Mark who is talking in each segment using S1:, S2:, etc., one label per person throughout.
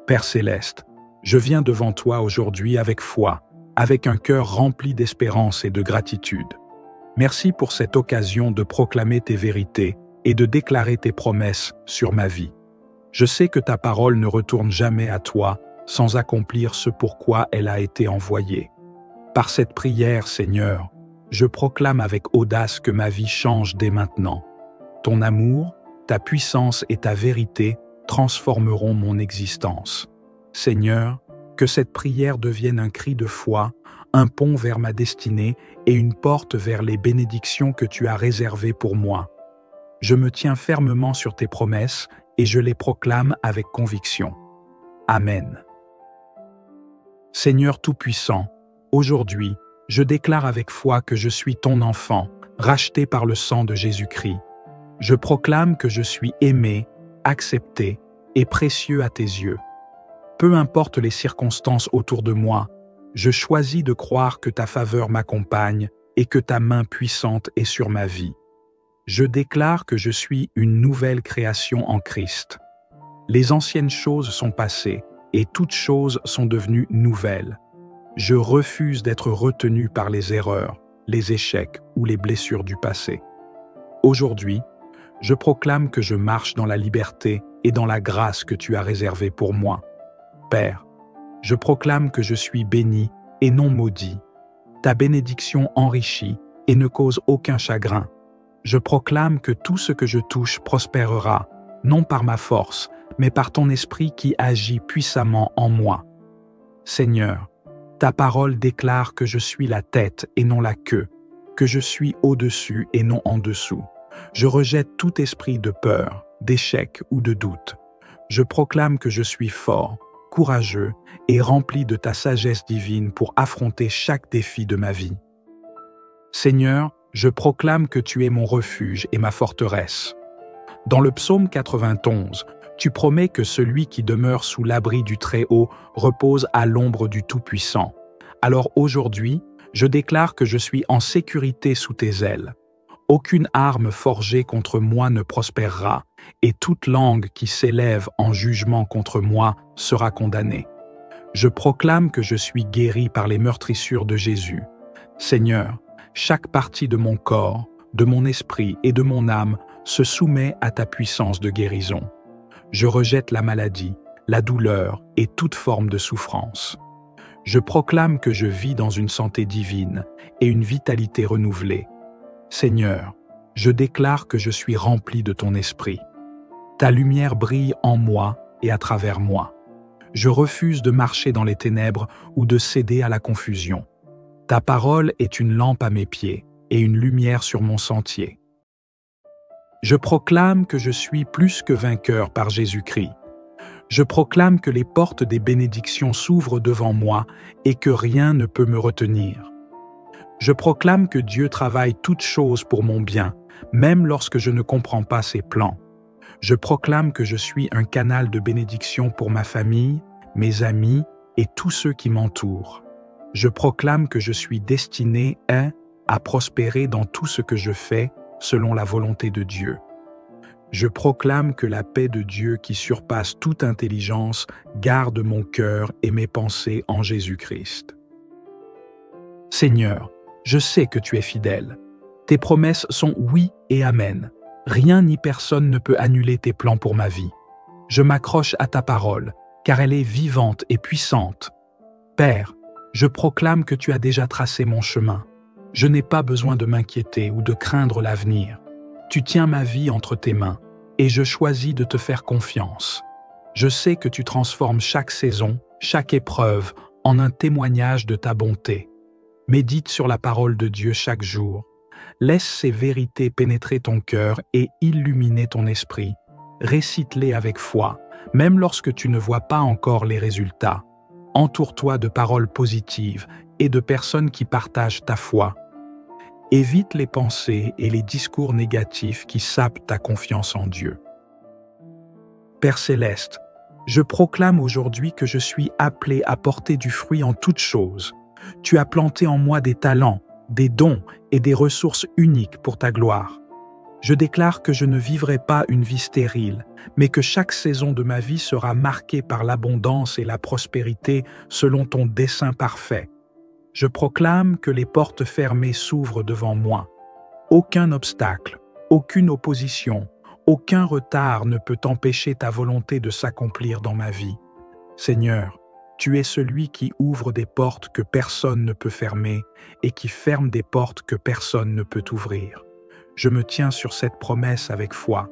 S1: Père céleste, je viens devant toi aujourd'hui avec foi, avec un cœur rempli d'espérance et de gratitude. Merci pour cette occasion de proclamer tes vérités et de déclarer tes promesses sur ma vie. Je sais que ta parole ne retourne jamais à toi sans accomplir ce pourquoi elle a été envoyée. Par cette prière, Seigneur, je proclame avec audace que ma vie change dès maintenant. Ton amour, ta puissance et ta vérité transformeront mon existence. Seigneur, que cette prière devienne un cri de foi, un pont vers ma destinée et une porte vers les bénédictions que tu as réservées pour moi. Je me tiens fermement sur tes promesses et je les proclame avec conviction. Amen. Seigneur Tout-Puissant, aujourd'hui, je déclare avec foi que je suis ton enfant, racheté par le sang de Jésus-Christ. Je proclame que je suis aimé, accepté et précieux à tes yeux. Peu importe les circonstances autour de moi, je choisis de croire que ta faveur m'accompagne et que ta main puissante est sur ma vie. Je déclare que je suis une nouvelle création en Christ. Les anciennes choses sont passées et toutes choses sont devenues nouvelles. Je refuse d'être retenu par les erreurs, les échecs ou les blessures du passé. Aujourd'hui, je proclame que je marche dans la liberté et dans la grâce que tu as réservée pour moi. Père, je proclame que je suis béni et non maudit. Ta bénédiction enrichit et ne cause aucun chagrin. Je proclame que tout ce que je touche prospérera, non par ma force, mais par ton esprit qui agit puissamment en moi. Seigneur, ta parole déclare que je suis la tête et non la queue, que je suis au-dessus et non en dessous. Je rejette tout esprit de peur, d'échec ou de doute. Je proclame que je suis fort, courageux et rempli de ta sagesse divine pour affronter chaque défi de ma vie. Seigneur, je proclame que tu es mon refuge et ma forteresse. Dans le psaume 91, tu promets que celui qui demeure sous l'abri du Très-Haut repose à l'ombre du Tout-Puissant. Alors aujourd'hui, je déclare que je suis en sécurité sous tes ailes. Aucune arme forgée contre moi ne prospérera, et toute langue qui s'élève en jugement contre moi sera condamnée. Je proclame que je suis guéri par les meurtrissures de Jésus. Seigneur, chaque partie de mon corps, de mon esprit et de mon âme se soumet à ta puissance de guérison. Je rejette la maladie, la douleur et toute forme de souffrance. Je proclame que je vis dans une santé divine et une vitalité renouvelée. Seigneur, je déclare que je suis rempli de ton esprit. Ta lumière brille en moi et à travers moi. Je refuse de marcher dans les ténèbres ou de céder à la confusion. Ta parole est une lampe à mes pieds et une lumière sur mon sentier. Je proclame que je suis plus que vainqueur par Jésus-Christ. Je proclame que les portes des bénédictions s'ouvrent devant moi et que rien ne peut me retenir. Je proclame que Dieu travaille toutes choses pour mon bien, même lorsque je ne comprends pas ses plans. Je proclame que je suis un canal de bénédiction pour ma famille, mes amis et tous ceux qui m'entourent. Je proclame que je suis destiné à prospérer dans tout ce que je fais selon la volonté de Dieu. Je proclame que la paix de Dieu qui surpasse toute intelligence garde mon cœur et mes pensées en Jésus-Christ. Seigneur, je sais que tu es fidèle. Tes promesses sont oui et amen. Rien ni personne ne peut annuler tes plans pour ma vie. Je m'accroche à ta parole, car elle est vivante et puissante. Père, je proclame que tu as déjà tracé mon chemin. Je n'ai pas besoin de m'inquiéter ou de craindre l'avenir. Tu tiens ma vie entre tes mains, et je choisis de te faire confiance. Je sais que tu transformes chaque saison, chaque épreuve, en un témoignage de ta bonté. Médite sur la parole de Dieu chaque jour. Laisse ces vérités pénétrer ton cœur et illuminer ton esprit. Récite-les avec foi, même lorsque tu ne vois pas encore les résultats. Entoure-toi de paroles positives et de personnes qui partagent ta foi. Évite les pensées et les discours négatifs qui sapent ta confiance en Dieu. Père céleste, je proclame aujourd'hui que je suis appelé à porter du fruit en toutes choses. Tu as planté en moi des talents, des dons et des ressources uniques pour ta gloire. Je déclare que je ne vivrai pas une vie stérile, mais que chaque saison de ma vie sera marquée par l'abondance et la prospérité selon ton dessein parfait. Je proclame que les portes fermées s'ouvrent devant moi. Aucun obstacle, aucune opposition, aucun retard ne peut empêcher ta volonté de s'accomplir dans ma vie. Seigneur, tu es celui qui ouvre des portes que personne ne peut fermer et qui ferme des portes que personne ne peut ouvrir. Je me tiens sur cette promesse avec foi.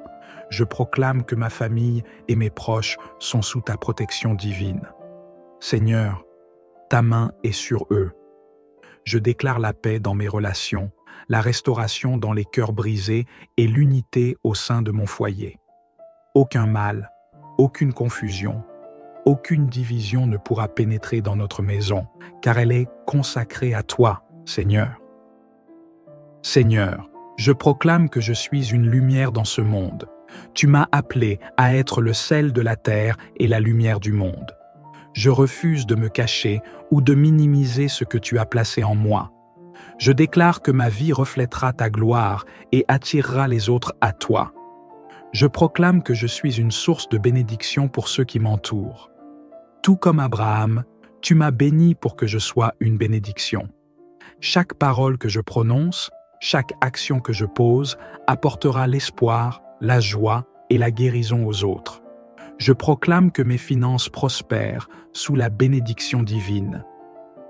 S1: Je proclame que ma famille et mes proches sont sous ta protection divine. Seigneur, ta main est sur eux. Je déclare la paix dans mes relations, la restauration dans les cœurs brisés et l'unité au sein de mon foyer. Aucun mal, aucune confusion, aucune division ne pourra pénétrer dans notre maison, car elle est consacrée à toi, Seigneur. Seigneur, je proclame que je suis une lumière dans ce monde. Tu m'as appelé à être le sel de la terre et la lumière du monde. Je refuse de me cacher ou de minimiser ce que tu as placé en moi. Je déclare que ma vie reflètera ta gloire et attirera les autres à toi. Je proclame que je suis une source de bénédiction pour ceux qui m'entourent. Tout comme Abraham, tu m'as béni pour que je sois une bénédiction. Chaque parole que je prononce, chaque action que je pose apportera l'espoir, la joie et la guérison aux autres. Je proclame que mes finances prospèrent sous la bénédiction divine.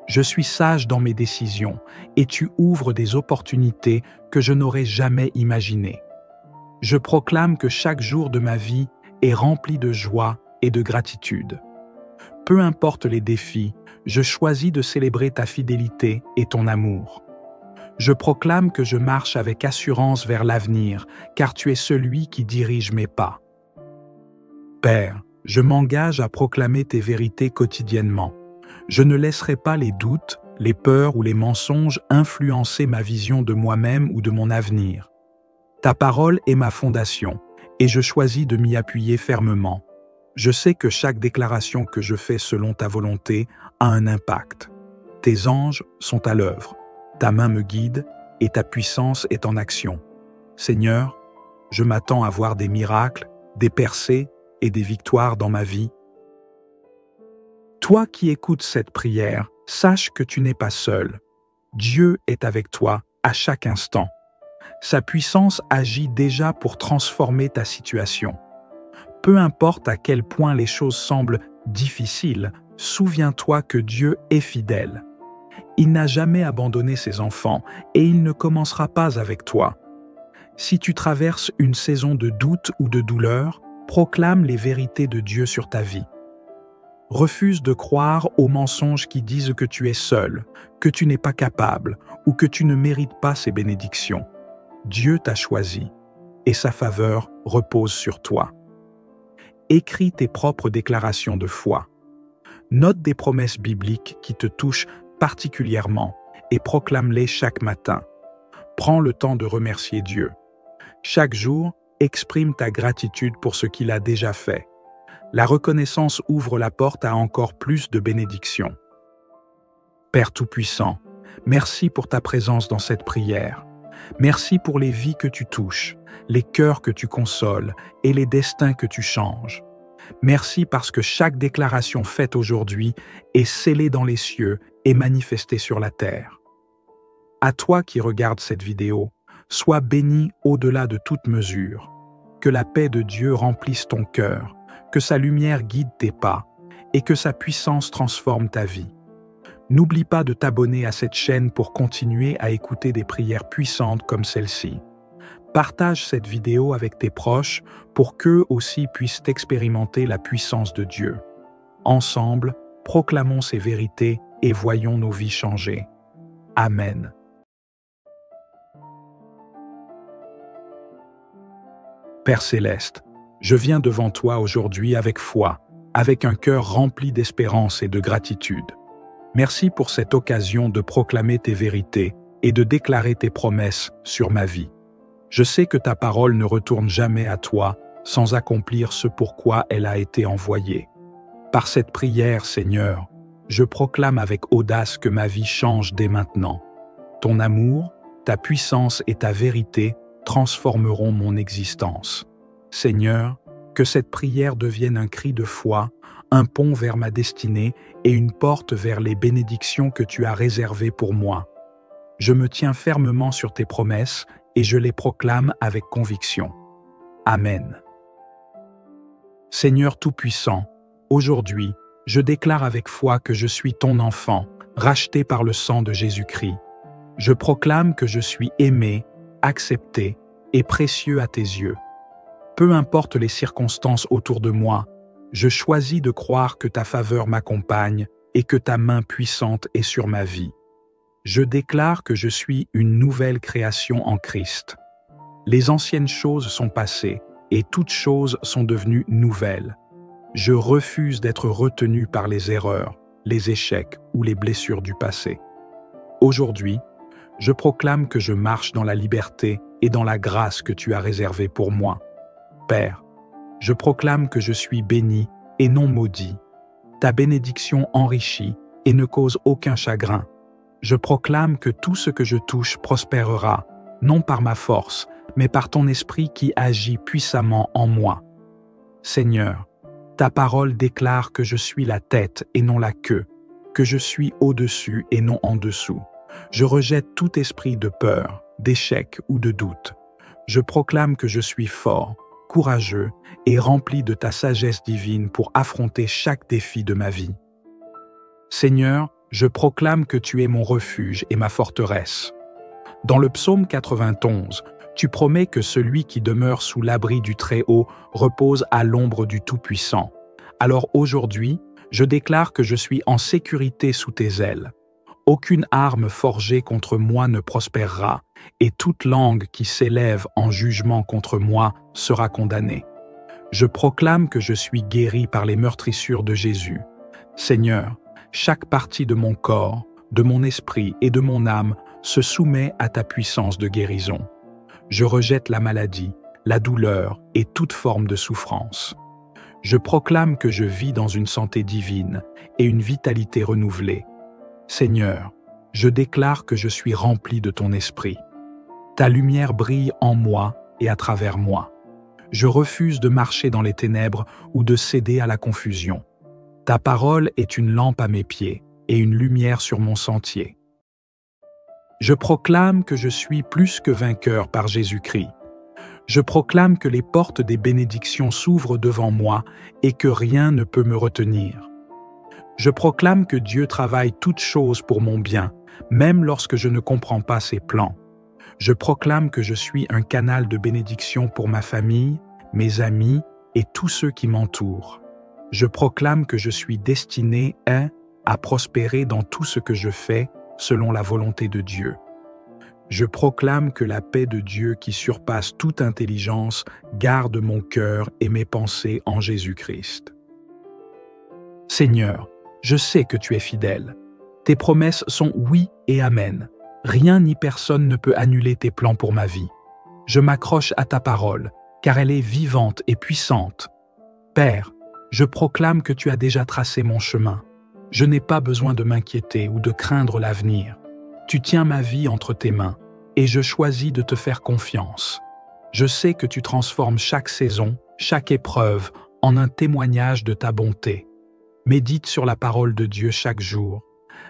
S1: Je suis sage dans mes décisions et tu ouvres des opportunités que je n'aurais jamais imaginées. Je proclame que chaque jour de ma vie est rempli de joie et de gratitude. Peu importe les défis, je choisis de célébrer ta fidélité et ton amour. Je proclame que je marche avec assurance vers l'avenir, car tu es celui qui dirige mes pas. Père, je m'engage à proclamer tes vérités quotidiennement. Je ne laisserai pas les doutes, les peurs ou les mensonges influencer ma vision de moi-même ou de mon avenir. Ta parole est ma fondation, et je choisis de m'y appuyer fermement. Je sais que chaque déclaration que je fais selon ta volonté a un impact. Tes anges sont à l'œuvre. Ta main me guide et ta puissance est en action. Seigneur, je m'attends à voir des miracles, des percées et des victoires dans ma vie. Toi qui écoutes cette prière, sache que tu n'es pas seul. Dieu est avec toi à chaque instant. Sa puissance agit déjà pour transformer ta situation. Peu importe à quel point les choses semblent difficiles, souviens-toi que Dieu est fidèle. Il n'a jamais abandonné ses enfants et il ne commencera pas avec toi. Si tu traverses une saison de doute ou de douleur, proclame les vérités de Dieu sur ta vie. Refuse de croire aux mensonges qui disent que tu es seul, que tu n'es pas capable ou que tu ne mérites pas ses bénédictions. Dieu t'a choisi et sa faveur repose sur toi. Écris tes propres déclarations de foi. Note des promesses bibliques qui te touchent particulièrement et proclame-les chaque matin. Prends le temps de remercier Dieu. Chaque jour, exprime ta gratitude pour ce qu'il a déjà fait. La reconnaissance ouvre la porte à encore plus de bénédictions. Père Tout-Puissant, merci pour ta présence dans cette prière. Merci pour les vies que tu touches, les cœurs que tu consoles et les destins que tu changes. Merci parce que chaque déclaration faite aujourd'hui est scellée dans les cieux et manifestée sur la terre. À toi qui regardes cette vidéo, sois béni au-delà de toute mesure. Que la paix de Dieu remplisse ton cœur, que sa lumière guide tes pas et que sa puissance transforme ta vie. N'oublie pas de t'abonner à cette chaîne pour continuer à écouter des prières puissantes comme celle-ci. Partage cette vidéo avec tes proches pour qu'eux aussi puissent expérimenter la puissance de Dieu. Ensemble, proclamons ces vérités et voyons nos vies changer. Amen. Père Céleste, je viens devant toi aujourd'hui avec foi, avec un cœur rempli d'espérance et de gratitude. Merci pour cette occasion de proclamer tes vérités et de déclarer tes promesses sur ma vie. Je sais que ta parole ne retourne jamais à toi sans accomplir ce pourquoi elle a été envoyée. Par cette prière, Seigneur, je proclame avec audace que ma vie change dès maintenant. Ton amour, ta puissance et ta vérité transformeront mon existence. Seigneur, que cette prière devienne un cri de foi, un pont vers ma destinée et une porte vers les bénédictions que tu as réservées pour moi. Je me tiens fermement sur tes promesses et je les proclame avec conviction. Amen. Seigneur Tout-Puissant, aujourd'hui, je déclare avec foi que je suis ton enfant, racheté par le sang de Jésus-Christ. Je proclame que je suis aimé, accepté et précieux à tes yeux. Peu importe les circonstances autour de moi, je choisis de croire que ta faveur m'accompagne et que ta main puissante est sur ma vie. Je déclare que je suis une nouvelle création en Christ. Les anciennes choses sont passées et toutes choses sont devenues nouvelles. Je refuse d'être retenu par les erreurs, les échecs ou les blessures du passé. Aujourd'hui, je proclame que je marche dans la liberté et dans la grâce que tu as réservée pour moi. Père, je proclame que je suis béni et non maudit. Ta bénédiction enrichit et ne cause aucun chagrin. Je proclame que tout ce que je touche prospérera, non par ma force, mais par ton esprit qui agit puissamment en moi. Seigneur, ta parole déclare que je suis la tête et non la queue, que je suis au-dessus et non en dessous. Je rejette tout esprit de peur, d'échec ou de doute. Je proclame que je suis fort, courageux et rempli de ta sagesse divine pour affronter chaque défi de ma vie. Seigneur, je proclame que tu es mon refuge et ma forteresse. Dans le psaume 91, tu promets que celui qui demeure sous l'abri du Très-Haut repose à l'ombre du Tout-Puissant. Alors aujourd'hui, je déclare que je suis en sécurité sous tes ailes. Aucune arme forgée contre moi ne prospérera, et toute langue qui s'élève en jugement contre moi sera condamnée. Je proclame que je suis guéri par les meurtrissures de Jésus. Seigneur, chaque partie de mon corps, de mon esprit et de mon âme se soumet à ta puissance de guérison. Je rejette la maladie, la douleur et toute forme de souffrance. Je proclame que je vis dans une santé divine et une vitalité renouvelée. Seigneur, je déclare que je suis rempli de ton esprit. Ta lumière brille en moi et à travers moi. Je refuse de marcher dans les ténèbres ou de céder à la confusion. Ta parole est une lampe à mes pieds et une lumière sur mon sentier. Je proclame que je suis plus que vainqueur par Jésus-Christ. Je proclame que les portes des bénédictions s'ouvrent devant moi et que rien ne peut me retenir. Je proclame que Dieu travaille toutes choses pour mon bien, même lorsque je ne comprends pas ses plans. Je proclame que je suis un canal de bénédiction pour ma famille, mes amis et tous ceux qui m'entourent. Je proclame que je suis destiné à prospérer dans tout ce que je fais selon la volonté de Dieu. Je proclame que la paix de Dieu qui surpasse toute intelligence garde mon cœur et mes pensées en Jésus-Christ. Seigneur, je sais que tu es fidèle. Tes promesses sont oui et amen. Rien ni personne ne peut annuler tes plans pour ma vie. Je m'accroche à ta parole, car elle est vivante et puissante. Père, je proclame que tu as déjà tracé mon chemin. Je n'ai pas besoin de m'inquiéter ou de craindre l'avenir. Tu tiens ma vie entre tes mains, et je choisis de te faire confiance. Je sais que tu transformes chaque saison, chaque épreuve, en un témoignage de ta bonté. Médite sur la parole de Dieu chaque jour.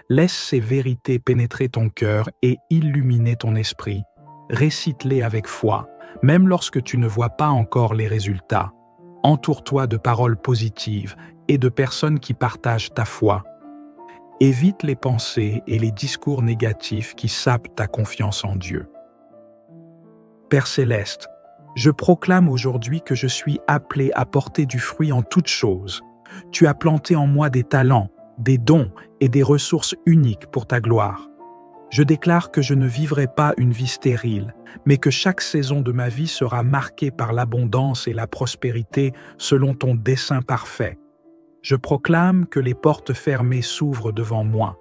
S1: Laisse ces vérités pénétrer ton cœur et illuminer ton esprit. Récite-les avec foi, même lorsque tu ne vois pas encore les résultats. Entoure-toi de paroles positives et de personnes qui partagent ta foi. Évite les pensées et les discours négatifs qui sapent ta confiance en Dieu. Père céleste, je proclame aujourd'hui que je suis appelé à porter du fruit en toutes choses. Tu as planté en moi des talents, des dons et des ressources uniques pour ta gloire. Je déclare que je ne vivrai pas une vie stérile, mais que chaque saison de ma vie sera marquée par l'abondance et la prospérité selon ton dessein parfait. Je proclame que les portes fermées s'ouvrent devant moi.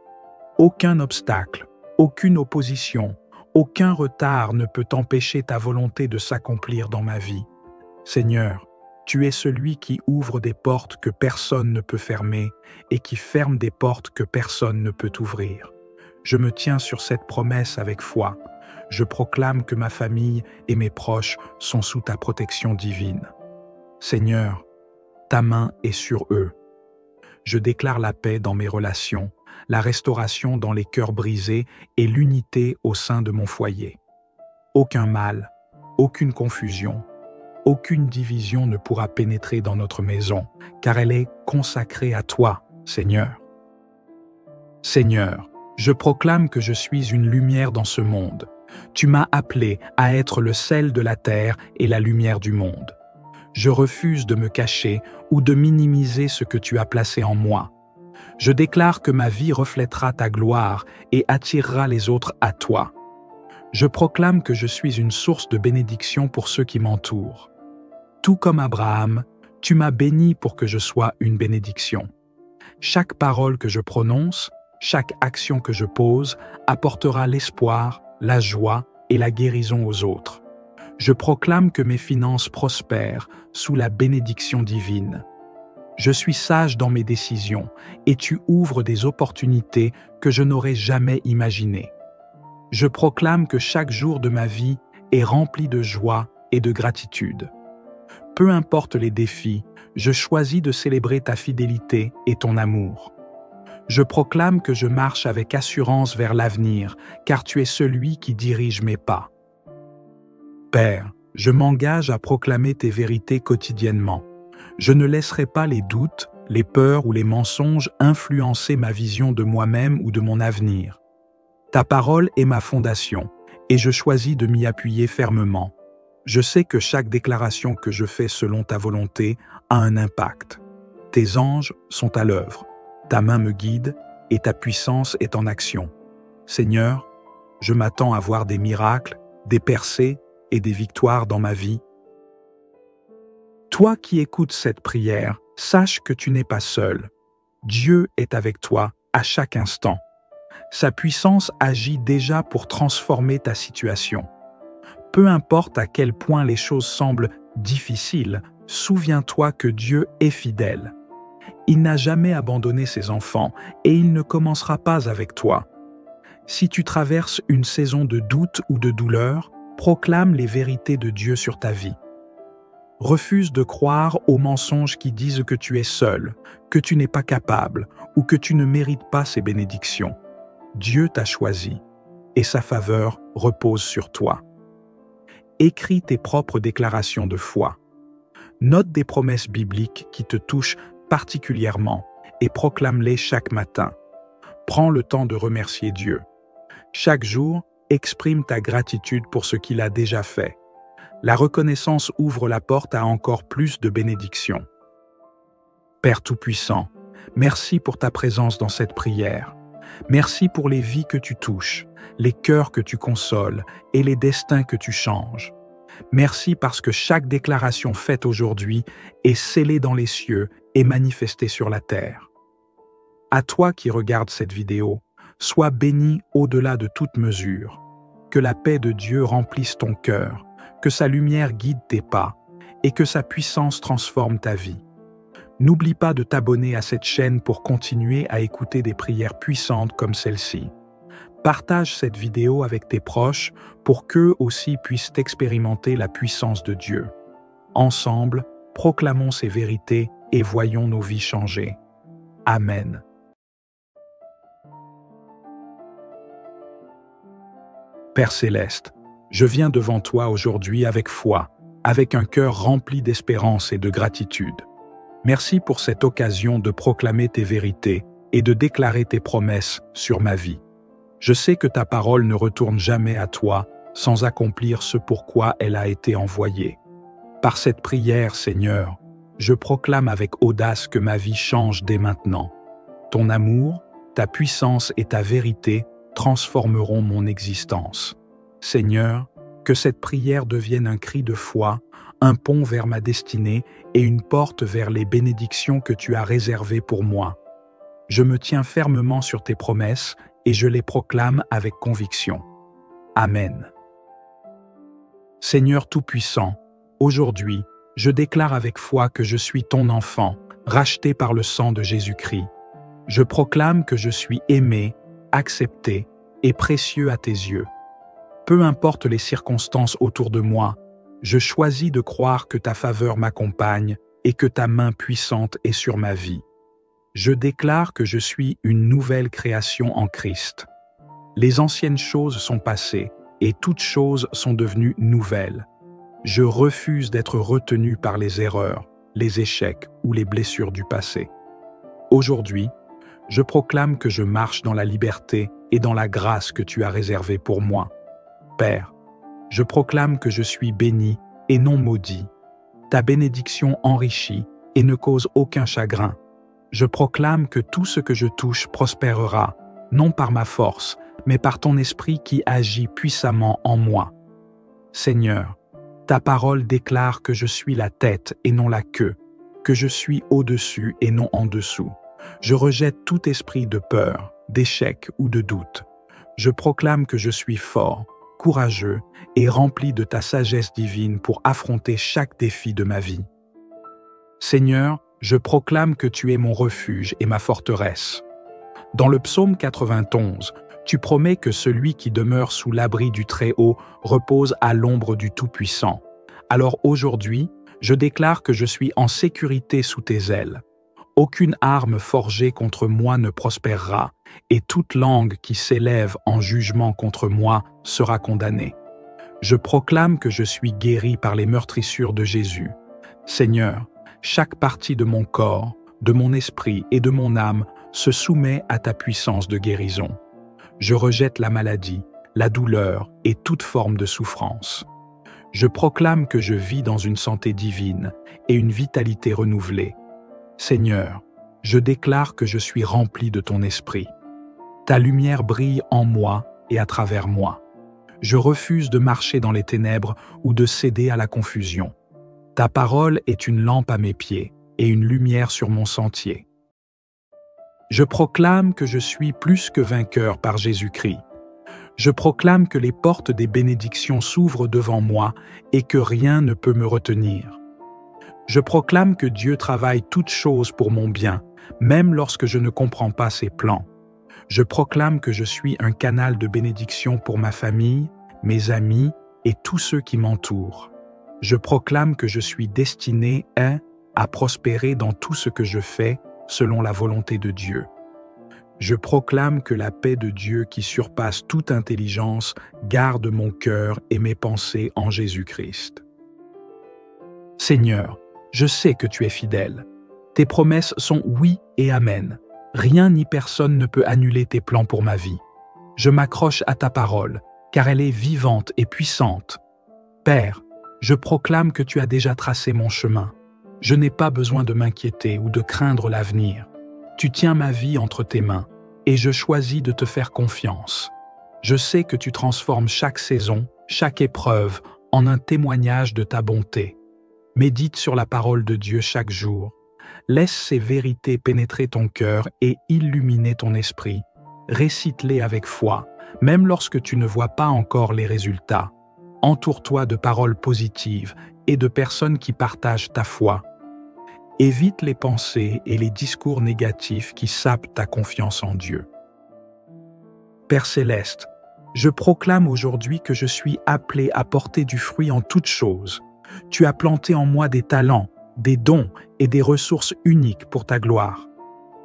S1: Aucun obstacle, aucune opposition, aucun retard ne peut empêcher ta volonté de s'accomplir dans ma vie. Seigneur, tu es celui qui ouvre des portes que personne ne peut fermer et qui ferme des portes que personne ne peut ouvrir. Je me tiens sur cette promesse avec foi. Je proclame que ma famille et mes proches sont sous ta protection divine. Seigneur, ta main est sur eux. Je déclare la paix dans mes relations, la restauration dans les cœurs brisés et l'unité au sein de mon foyer. Aucun mal, aucune confusion, aucune division ne pourra pénétrer dans notre maison, car elle est consacrée à toi, Seigneur. Seigneur, je proclame que je suis une lumière dans ce monde. Tu m'as appelé à être le sel de la terre et la lumière du monde. Je refuse de me cacher ou de minimiser ce que tu as placé en moi. Je déclare que ma vie reflètera ta gloire et attirera les autres à toi. Je proclame que je suis une source de bénédiction pour ceux qui m'entourent. Tout comme Abraham, tu m'as béni pour que je sois une bénédiction. Chaque parole que je prononce, chaque action que je pose apportera l'espoir, la joie et la guérison aux autres. Je proclame que mes finances prospèrent sous la bénédiction divine. Je suis sage dans mes décisions et tu ouvres des opportunités que je n'aurais jamais imaginées. Je proclame que chaque jour de ma vie est rempli de joie et de gratitude. Peu importe les défis, je choisis de célébrer ta fidélité et ton amour. Je proclame que je marche avec assurance vers l'avenir, car tu es celui qui dirige mes pas. Père, je m'engage à proclamer tes vérités quotidiennement. Je ne laisserai pas les doutes, les peurs ou les mensonges influencer ma vision de moi-même ou de mon avenir. Ta parole est ma fondation, et je choisis de m'y appuyer fermement. Je sais que chaque déclaration que je fais selon ta volonté a un impact. Tes anges sont à l'œuvre, ta main me guide et ta puissance est en action. Seigneur, je m'attends à voir des miracles, des percées et des victoires dans ma vie. Toi qui écoutes cette prière, sache que tu n'es pas seul. Dieu est avec toi à chaque instant. Sa puissance agit déjà pour transformer ta situation. Peu importe à quel point les choses semblent difficiles, souviens-toi que Dieu est fidèle. Il n'a jamais abandonné ses enfants et il ne commencera pas avec toi. Si tu traverses une saison de doute ou de douleur, proclame les vérités de Dieu sur ta vie. Refuse de croire aux mensonges qui disent que tu es seul, que tu n'es pas capable ou que tu ne mérites pas ses bénédictions. Dieu t'a choisi et sa faveur repose sur toi. Écris tes propres déclarations de foi. Note des promesses bibliques qui te touchent particulièrement et proclame-les chaque matin. Prends le temps de remercier Dieu. Chaque jour, exprime ta gratitude pour ce qu'il a déjà fait. La reconnaissance ouvre la porte à encore plus de bénédictions. Père Tout-Puissant, merci pour ta présence dans cette prière. Merci pour les vies que tu touches, les cœurs que tu consoles et les destins que tu changes. Merci parce que chaque déclaration faite aujourd'hui est scellée dans les cieux et manifestée sur la terre. À toi qui regardes cette vidéo, sois béni au-delà de toute mesure. Que la paix de Dieu remplisse ton cœur, que sa lumière guide tes pas et que sa puissance transforme ta vie. N'oublie pas de t'abonner à cette chaîne pour continuer à écouter des prières puissantes comme celle-ci. Partage cette vidéo avec tes proches pour qu'eux aussi puissent expérimenter la puissance de Dieu. Ensemble, proclamons ces vérités et voyons nos vies changer. Amen. Père Céleste, je viens devant toi aujourd'hui avec foi, avec un cœur rempli d'espérance et de gratitude. Merci pour cette occasion de proclamer tes vérités et de déclarer tes promesses sur ma vie. Je sais que ta parole ne retourne jamais à toi sans accomplir ce pourquoi elle a été envoyée. Par cette prière, Seigneur, je proclame avec audace que ma vie change dès maintenant. Ton amour, ta puissance et ta vérité transformeront mon existence. Seigneur, que cette prière devienne un cri de foi, un pont vers ma destinée et une porte vers les bénédictions que tu as réservées pour moi. Je me tiens fermement sur tes promesses et je les proclame avec conviction. Amen. Seigneur Tout-Puissant, aujourd'hui, je déclare avec foi que je suis ton enfant, racheté par le sang de Jésus-Christ. Je proclame que je suis aimé, accepté et précieux à tes yeux. Peu importe les circonstances autour de moi, je choisis de croire que ta faveur m'accompagne et que ta main puissante est sur ma vie. Je déclare que je suis une nouvelle création en Christ. Les anciennes choses sont passées et toutes choses sont devenues nouvelles. Je refuse d'être retenu par les erreurs, les échecs ou les blessures du passé. Aujourd'hui, je proclame que je marche dans la liberté et dans la grâce que tu as réservée pour moi. Père, je proclame que je suis béni et non maudit. Ta bénédiction enrichit et ne cause aucun chagrin. Je proclame que tout ce que je touche prospérera, non par ma force, mais par ton esprit qui agit puissamment en moi. Seigneur, ta parole déclare que je suis la tête et non la queue, que je suis au-dessus et non en dessous. Je rejette tout esprit de peur, d'échec ou de doute. Je proclame que je suis fort, courageux et rempli de ta sagesse divine pour affronter chaque défi de ma vie. Seigneur, je proclame que tu es mon refuge et ma forteresse. Dans le psaume 91, tu promets que celui qui demeure sous l'abri du Très-Haut repose à l'ombre du Tout-Puissant. Alors aujourd'hui, je déclare que je suis en sécurité sous tes ailes. Aucune arme forgée contre moi ne prospérera, et toute langue qui s'élève en jugement contre moi sera condamnée. Je proclame que je suis guéri par les meurtrissures de Jésus. Seigneur, chaque partie de mon corps, de mon esprit et de mon âme se soumet à ta puissance de guérison. Je rejette la maladie, la douleur et toute forme de souffrance. Je proclame que je vis dans une santé divine et une vitalité renouvelée. Seigneur, je déclare que je suis rempli de ton esprit. Ta lumière brille en moi et à travers moi. Je refuse de marcher dans les ténèbres ou de céder à la confusion. Ta parole est une lampe à mes pieds et une lumière sur mon sentier. Je proclame que je suis plus que vainqueur par Jésus-Christ. Je proclame que les portes des bénédictions s'ouvrent devant moi et que rien ne peut me retenir. Je proclame que Dieu travaille toutes choses pour mon bien, même lorsque je ne comprends pas ses plans. Je proclame que je suis un canal de bénédiction pour ma famille, mes amis et tous ceux qui m'entourent. Je proclame que je suis destiné à prospérer dans tout ce que je fais selon la volonté de Dieu. Je proclame que la paix de Dieu qui surpasse toute intelligence garde mon cœur et mes pensées en Jésus-Christ. Seigneur, je sais que tu es fidèle. Tes promesses sont oui et amen. Rien ni personne ne peut annuler tes plans pour ma vie. Je m'accroche à ta parole, car elle est vivante et puissante. Père, je proclame que tu as déjà tracé mon chemin. Je n'ai pas besoin de m'inquiéter ou de craindre l'avenir. Tu tiens ma vie entre tes mains, et je choisis de te faire confiance. Je sais que tu transformes chaque saison, chaque épreuve, en un témoignage de ta bonté. Médite sur la parole de Dieu chaque jour. Laisse ces vérités pénétrer ton cœur et illuminer ton esprit. Récite-les avec foi, même lorsque tu ne vois pas encore les résultats. Entoure-toi de paroles positives et de personnes qui partagent ta foi. Évite les pensées et les discours négatifs qui sapent ta confiance en Dieu. Père céleste, je proclame aujourd'hui que je suis appelé à porter du fruit en toutes choses. Tu as planté en moi des talents, des dons et des ressources uniques pour ta gloire.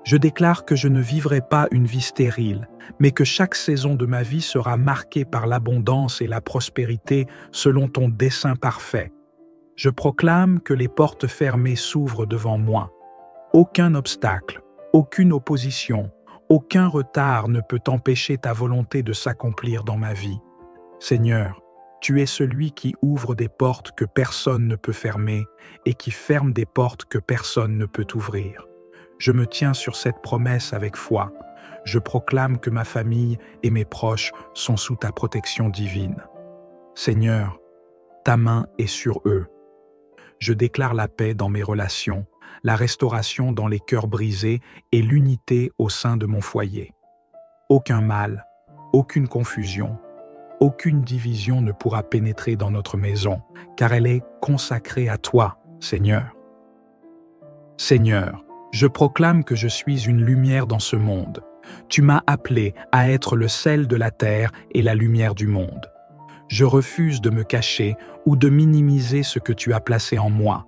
S1: Je déclare que je ne vivrai pas une vie stérile, mais que chaque saison de ma vie sera marquée par l'abondance et la prospérité selon ton dessein parfait. Je proclame que les portes fermées s'ouvrent devant moi. Aucun obstacle, aucune opposition, aucun retard ne peut empêcher ta volonté de s'accomplir dans ma vie. Seigneur, tu es celui qui ouvre des portes que personne ne peut fermer et qui ferme des portes que personne ne peut ouvrir. Je me tiens sur cette promesse avec foi. Je proclame que ma famille et mes proches sont sous ta protection divine. Seigneur, ta main est sur eux. Je déclare la paix dans mes relations, la restauration dans les cœurs brisés et l'unité au sein de mon foyer. Aucun mal, aucune confusion, aucune division ne pourra pénétrer dans notre maison, car elle est consacrée à toi, Seigneur. Seigneur, je proclame que je suis une lumière dans ce monde. Tu m'as appelé à être le sel de la terre et la lumière du monde. Je refuse de me cacher ou de minimiser ce que tu as placé en moi.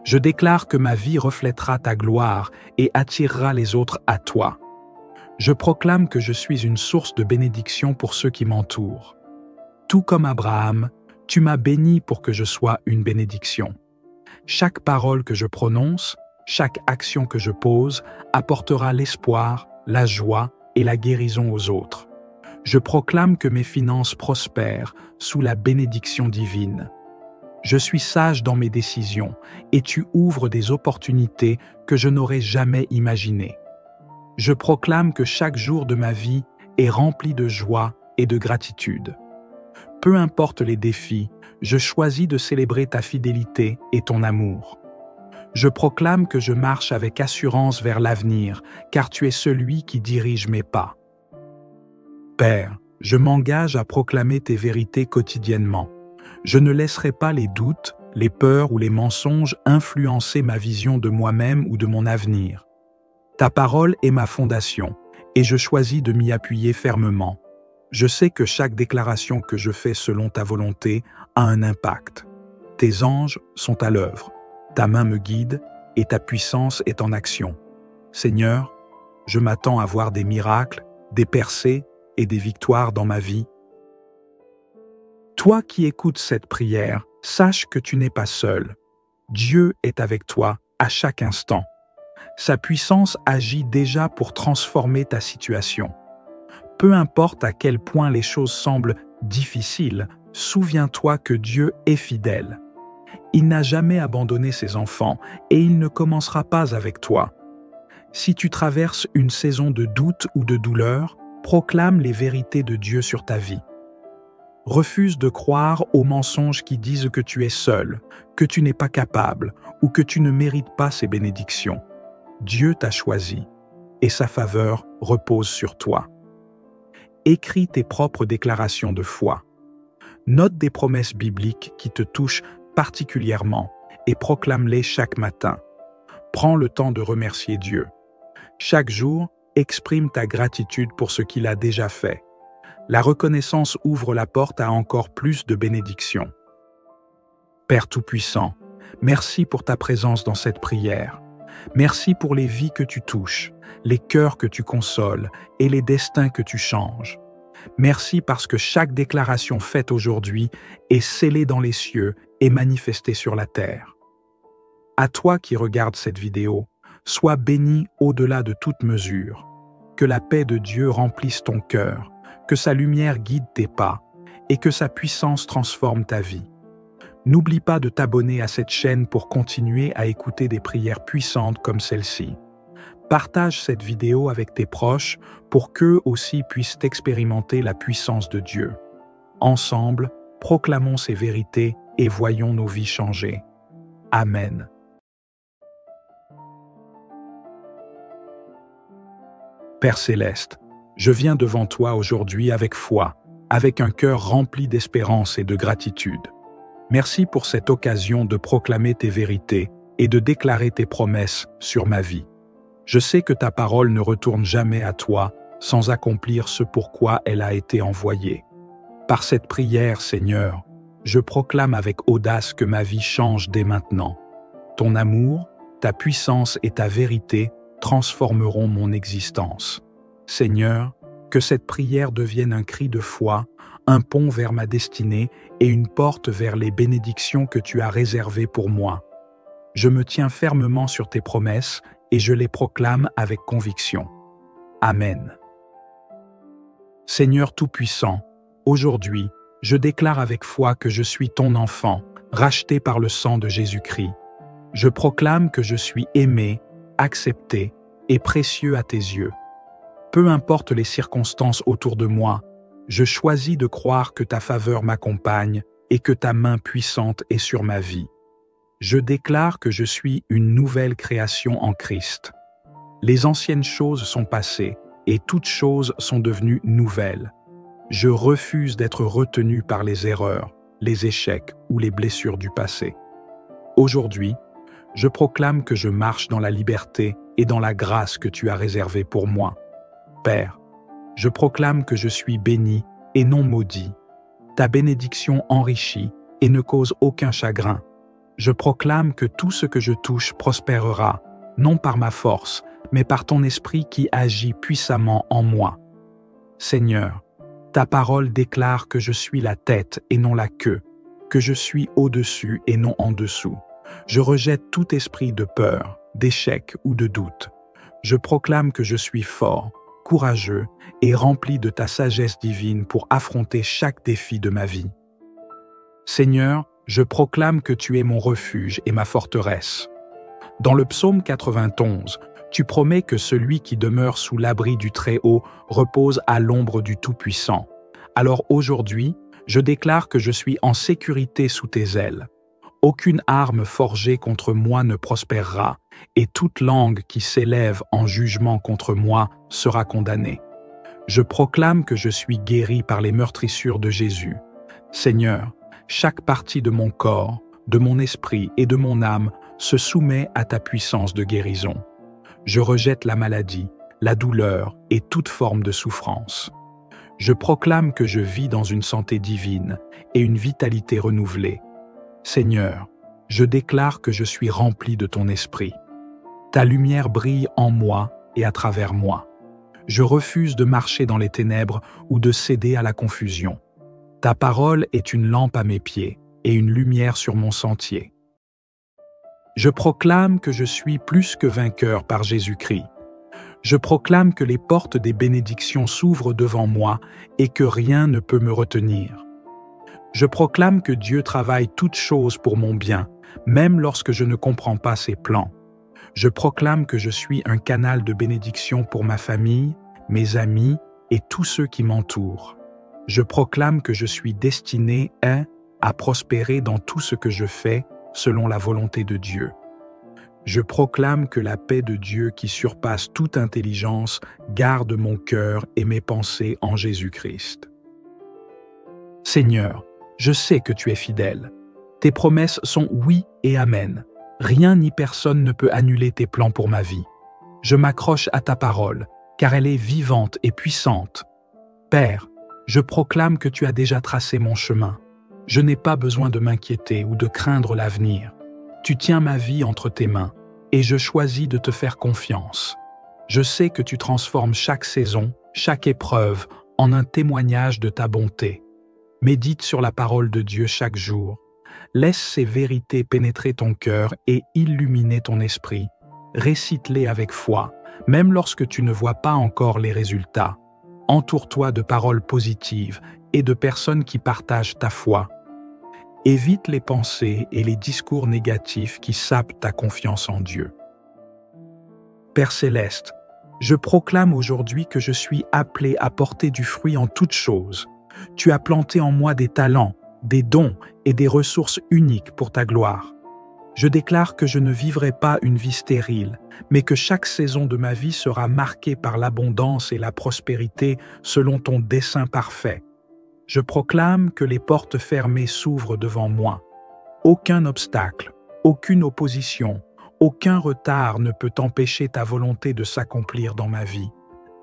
S1: Je déclare que ma vie reflètera ta gloire et attirera les autres à toi. Je proclame que je suis une source de bénédiction pour ceux qui m'entourent. Tout comme Abraham, tu m'as béni pour que je sois une bénédiction. Chaque parole que je prononce, chaque action que je pose apportera l'espoir, la joie et la guérison aux autres. Je proclame que mes finances prospèrent sous la bénédiction divine. Je suis sage dans mes décisions et tu ouvres des opportunités que je n'aurais jamais imaginées. Je proclame que chaque jour de ma vie est rempli de joie et de gratitude. Peu importe les défis, je choisis de célébrer ta fidélité et ton amour. Je proclame que je marche avec assurance vers l'avenir, car tu es celui qui dirige mes pas. Père, je m'engage à proclamer tes vérités quotidiennement. Je ne laisserai pas les doutes, les peurs ou les mensonges influencer ma vision de moi-même ou de mon avenir. Ta parole est ma fondation, et je choisis de m'y appuyer fermement. Je sais que chaque déclaration que je fais selon ta volonté a un impact. Tes anges sont à l'œuvre, ta main me guide et ta puissance est en action. Seigneur, je m'attends à voir des miracles, des percées et des victoires dans ma vie. Toi qui écoutes cette prière, sache que tu n'es pas seul. Dieu est avec toi à chaque instant. Sa puissance agit déjà pour transformer ta situation. Peu importe à quel point les choses semblent difficiles, souviens-toi que Dieu est fidèle. Il n'a jamais abandonné ses enfants et il ne commencera pas avec toi. Si tu traverses une saison de doute ou de douleur, proclame les vérités de Dieu sur ta vie. Refuse de croire aux mensonges qui disent que tu es seul, que tu n'es pas capable ou que tu ne mérites pas ses bénédictions. Dieu t'a choisi et sa faveur repose sur toi. Écris tes propres déclarations de foi. Note des promesses bibliques qui te touchent particulièrement et proclame-les chaque matin. Prends le temps de remercier Dieu. Chaque jour, exprime ta gratitude pour ce qu'il a déjà fait. La reconnaissance ouvre la porte à encore plus de bénédictions. Père Tout-Puissant, merci pour ta présence dans cette prière. Merci pour les vies que tu touches, les cœurs que tu consoles et les destins que tu changes. Merci parce que chaque déclaration faite aujourd'hui est scellée dans les cieux et manifestée sur la terre. À toi qui regardes cette vidéo, sois béni au-delà de toute mesure. Que la paix de Dieu remplisse ton cœur, que sa lumière guide tes pas et que sa puissance transforme ta vie. N'oublie pas de t'abonner à cette chaîne pour continuer à écouter des prières puissantes comme celle-ci. Partage cette vidéo avec tes proches pour qu'eux aussi puissent expérimenter la puissance de Dieu. Ensemble, proclamons ces vérités et voyons nos vies changer. Amen. Père Céleste, je viens devant toi aujourd'hui avec foi, avec un cœur rempli d'espérance et de gratitude. Merci pour cette occasion de proclamer tes vérités et de déclarer tes promesses sur ma vie. Je sais que ta parole ne retourne jamais à toi sans accomplir ce pourquoi elle a été envoyée. Par cette prière, Seigneur, je proclame avec audace que ma vie change dès maintenant. Ton amour, ta puissance et ta vérité transformeront mon existence. Seigneur, que cette prière devienne un cri de foi, un pont vers ma destinée et une porte vers les bénédictions que tu as réservées pour moi. Je me tiens fermement sur tes promesses et je les proclame avec conviction. Amen. Seigneur Tout-Puissant, aujourd'hui, je déclare avec foi que je suis ton enfant, racheté par le sang de Jésus-Christ. Je proclame que je suis aimé, accepté et précieux à tes yeux. Peu importe les circonstances autour de moi, je choisis de croire que ta faveur m'accompagne et que ta main puissante est sur ma vie. Je déclare que je suis une nouvelle création en Christ. Les anciennes choses sont passées et toutes choses sont devenues nouvelles. Je refuse d'être retenu par les erreurs, les échecs ou les blessures du passé. Aujourd'hui, je proclame que je marche dans la liberté et dans la grâce que tu as réservée pour moi. Père, je proclame que je suis béni et non maudit. Ta bénédiction enrichit et ne cause aucun chagrin. Je proclame que tout ce que je touche prospérera, non par ma force, mais par ton esprit qui agit puissamment en moi. Seigneur, ta parole déclare que je suis la tête et non la queue, que je suis au-dessus et non en dessous. Je rejette tout esprit de peur, d'échec ou de doute. Je proclame que je suis fort, courageux et rempli de ta sagesse divine pour affronter chaque défi de ma vie. Seigneur, je proclame que tu es mon refuge et ma forteresse. Dans le psaume 91, tu promets que celui qui demeure sous l'abri du Très-Haut repose à l'ombre du Tout-Puissant. Alors aujourd'hui, je déclare que je suis en sécurité sous tes ailes. Aucune arme forgée contre moi ne prospérera, et toute langue qui s'élève en jugement contre moi sera condamnée. Je proclame que je suis guéri par les meurtrissures de Jésus. Seigneur, chaque partie de mon corps, de mon esprit et de mon âme se soumet à ta puissance de guérison. Je rejette la maladie, la douleur et toute forme de souffrance. Je proclame que je vis dans une santé divine et une vitalité renouvelée. Seigneur, je déclare que je suis rempli de ton esprit. Ta lumière brille en moi et à travers moi. Je refuse de marcher dans les ténèbres ou de céder à la confusion. Ta parole est une lampe à mes pieds et une lumière sur mon sentier. Je proclame que je suis plus que vainqueur par Jésus-Christ. Je proclame que les portes des bénédictions s'ouvrent devant moi et que rien ne peut me retenir. Je proclame que Dieu travaille toutes choses pour mon bien, même lorsque je ne comprends pas ses plans. Je proclame que je suis un canal de bénédiction pour ma famille, mes amis et tous ceux qui m'entourent. Je proclame que je suis destiné à prospérer dans tout ce que je fais selon la volonté de Dieu. Je proclame que la paix de Dieu qui surpasse toute intelligence garde mon cœur et mes pensées en Jésus-Christ. Seigneur, je sais que tu es fidèle. Tes promesses sont oui et amen. Rien ni personne ne peut annuler tes plans pour ma vie. Je m'accroche à ta parole, car elle est vivante et puissante. Père, je proclame que tu as déjà tracé mon chemin. Je n'ai pas besoin de m'inquiéter ou de craindre l'avenir. Tu tiens ma vie entre tes mains, et je choisis de te faire confiance. Je sais que tu transformes chaque saison, chaque épreuve, en un témoignage de ta bonté. Médite sur la parole de Dieu chaque jour. Laisse ces vérités pénétrer ton cœur et illuminer ton esprit. Récite-les avec foi, même lorsque tu ne vois pas encore les résultats. Entoure-toi de paroles positives et de personnes qui partagent ta foi. Évite les pensées et les discours négatifs qui sapent ta confiance en Dieu. Père céleste, je proclame aujourd'hui que je suis appelé à porter du fruit en toutes choses. Tu as planté en moi des talents, des dons et des ressources uniques pour ta gloire. Je déclare que je ne vivrai pas une vie stérile, mais que chaque saison de ma vie sera marquée par l'abondance et la prospérité selon ton dessein parfait. Je proclame que les portes fermées s'ouvrent devant moi. Aucun obstacle, aucune opposition, aucun retard ne peut empêcher ta volonté de s'accomplir dans ma vie.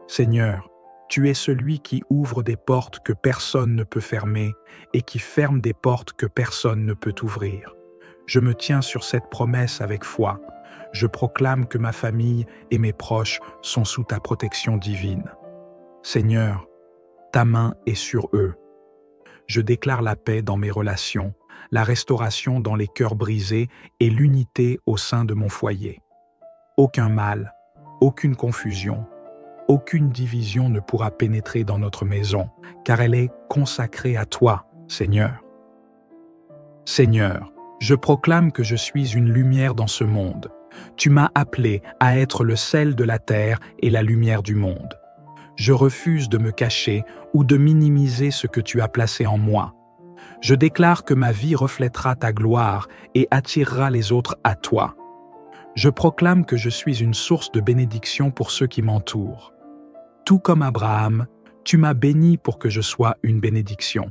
S1: Seigneur, tu es celui qui ouvre des portes que personne ne peut fermer et qui ferme des portes que personne ne peut ouvrir. Je me tiens sur cette promesse avec foi. Je proclame que ma famille et mes proches sont sous ta protection divine. Seigneur, ta main est sur eux. Je déclare la paix dans mes relations, la restauration dans les cœurs brisés et l'unité au sein de mon foyer. Aucun mal, aucune confusion, aucune division ne pourra pénétrer dans notre maison, car elle est consacrée à toi, Seigneur. Seigneur, je proclame que je suis une lumière dans ce monde. Tu m'as appelé à être le sel de la terre et la lumière du monde. Je refuse de me cacher ou de minimiser ce que tu as placé en moi. Je déclare que ma vie reflètera ta gloire et attirera les autres à toi. Je proclame que je suis une source de bénédiction pour ceux qui m'entourent. Tout comme Abraham, tu m'as béni pour que je sois une bénédiction.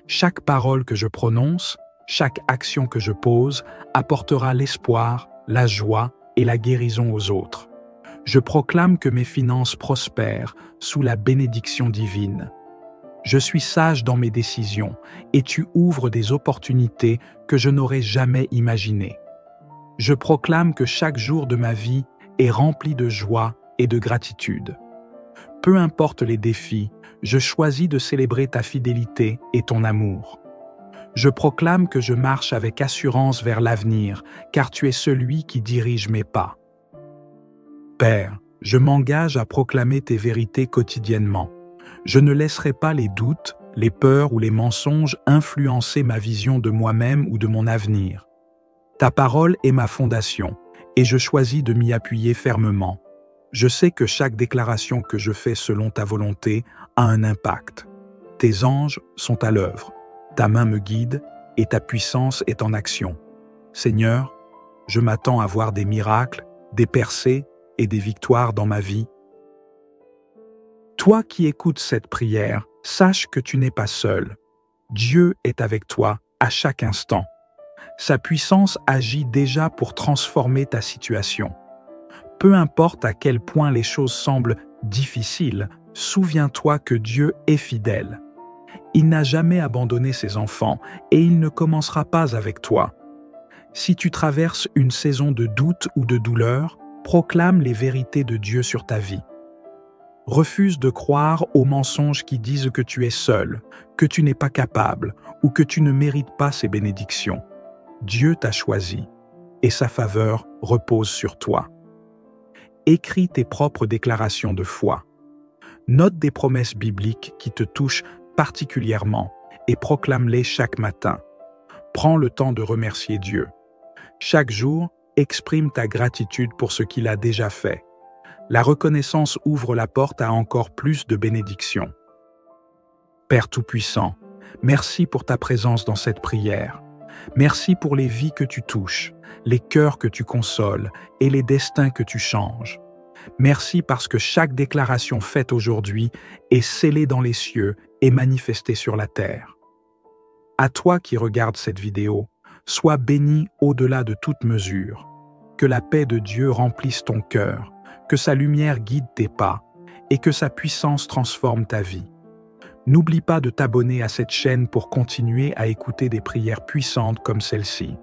S1: Chaque parole que je prononce, chaque action que je pose apportera l'espoir, la joie et la guérison aux autres. Je proclame que mes finances prospèrent sous la bénédiction divine. Je suis sage dans mes décisions et tu ouvres des opportunités que je n'aurais jamais imaginées. Je proclame que chaque jour de ma vie est rempli de joie et de gratitude. Peu importe les défis, je choisis de célébrer ta fidélité et ton amour. Je proclame que je marche avec assurance vers l'avenir, car tu es celui qui dirige mes pas. Père, je m'engage à proclamer tes vérités quotidiennement. Je ne laisserai pas les doutes, les peurs ou les mensonges influencer ma vision de moi-même ou de mon avenir. Ta parole est ma fondation, et je choisis de m'y appuyer fermement. Je sais que chaque déclaration que je fais selon ta volonté a un impact. Tes anges sont à l'œuvre, ta main me guide et ta puissance est en action. Seigneur, je m'attends à voir des miracles, des percées et des victoires dans ma vie. Toi qui écoutes cette prière, sache que tu n'es pas seul. Dieu est avec toi à chaque instant. Sa puissance agit déjà pour transformer ta situation. Peu importe à quel point les choses semblent difficiles, souviens-toi que Dieu est fidèle. Il n'a jamais abandonné ses enfants et il ne commencera pas avec toi. Si tu traverses une saison de doute ou de douleur, proclame les vérités de Dieu sur ta vie. Refuse de croire aux mensonges qui disent que tu es seul, que tu n'es pas capable ou que tu ne mérites pas ses bénédictions. Dieu t'a choisi et sa faveur repose sur toi. Écris tes propres déclarations de foi. Note des promesses bibliques qui te touchent particulièrement et proclame-les chaque matin. Prends le temps de remercier Dieu. Chaque jour, exprime ta gratitude pour ce qu'il a déjà fait. La reconnaissance ouvre la porte à encore plus de bénédictions. Père Tout-Puissant, merci pour ta présence dans cette prière. Merci pour les vies que tu touches, les cœurs que tu consoles et les destins que tu changes. Merci parce que chaque déclaration faite aujourd'hui est scellée dans les cieux et manifestée sur la terre. À toi qui regardes cette vidéo, sois béni au-delà de toute mesure. Que la paix de Dieu remplisse ton cœur, que sa lumière guide tes pas et que sa puissance transforme ta vie. N'oublie pas de t'abonner à cette chaîne pour continuer à écouter des prières puissantes comme celle-ci.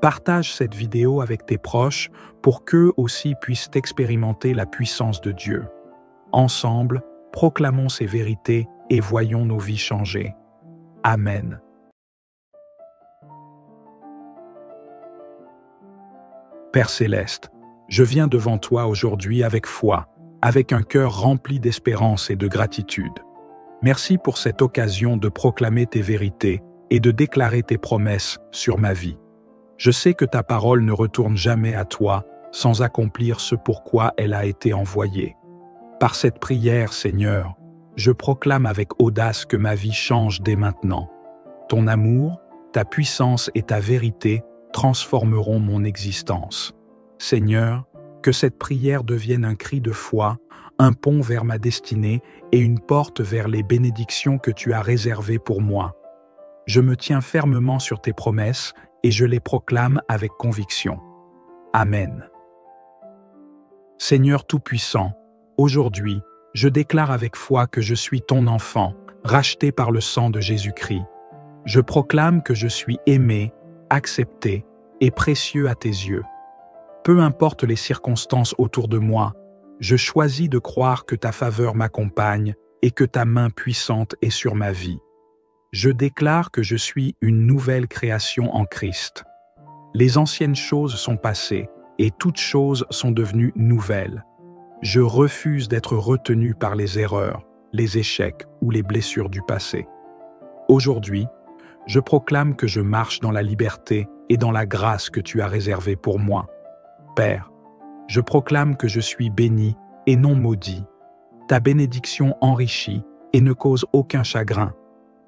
S1: Partage cette vidéo avec tes proches pour qu'eux aussi puissent expérimenter la puissance de Dieu. Ensemble, proclamons ces vérités et voyons nos vies changer. Amen. Père Céleste, je viens devant toi aujourd'hui avec foi, avec un cœur rempli d'espérance et de gratitude. Merci pour cette occasion de proclamer tes vérités et de déclarer tes promesses sur ma vie. Je sais que ta parole ne retourne jamais à toi sans accomplir ce pourquoi elle a été envoyée. Par cette prière, Seigneur, je proclame avec audace que ma vie change dès maintenant. Ton amour, ta puissance et ta vérité transformeront mon existence. Seigneur, que cette prière devienne un cri de foi, un pont vers ma destinée et une porte vers les bénédictions que tu as réservées pour moi. Je me tiens fermement sur tes promesses et je les proclame avec conviction. Amen. Seigneur Tout-Puissant, aujourd'hui, je déclare avec foi que je suis ton enfant, racheté par le sang de Jésus-Christ. Je proclame que je suis aimé, accepté et précieux à tes yeux. Peu importe les circonstances autour de moi, je choisis de croire que ta faveur m'accompagne et que ta main puissante est sur ma vie. Je déclare que je suis une nouvelle création en Christ. Les anciennes choses sont passées et toutes choses sont devenues nouvelles. Je refuse d'être retenu par les erreurs, les échecs ou les blessures du passé. Aujourd'hui, je proclame que je marche dans la liberté et dans la grâce que tu as réservée pour moi. Père, je proclame que je suis béni et non maudit. Ta bénédiction enrichit et ne cause aucun chagrin.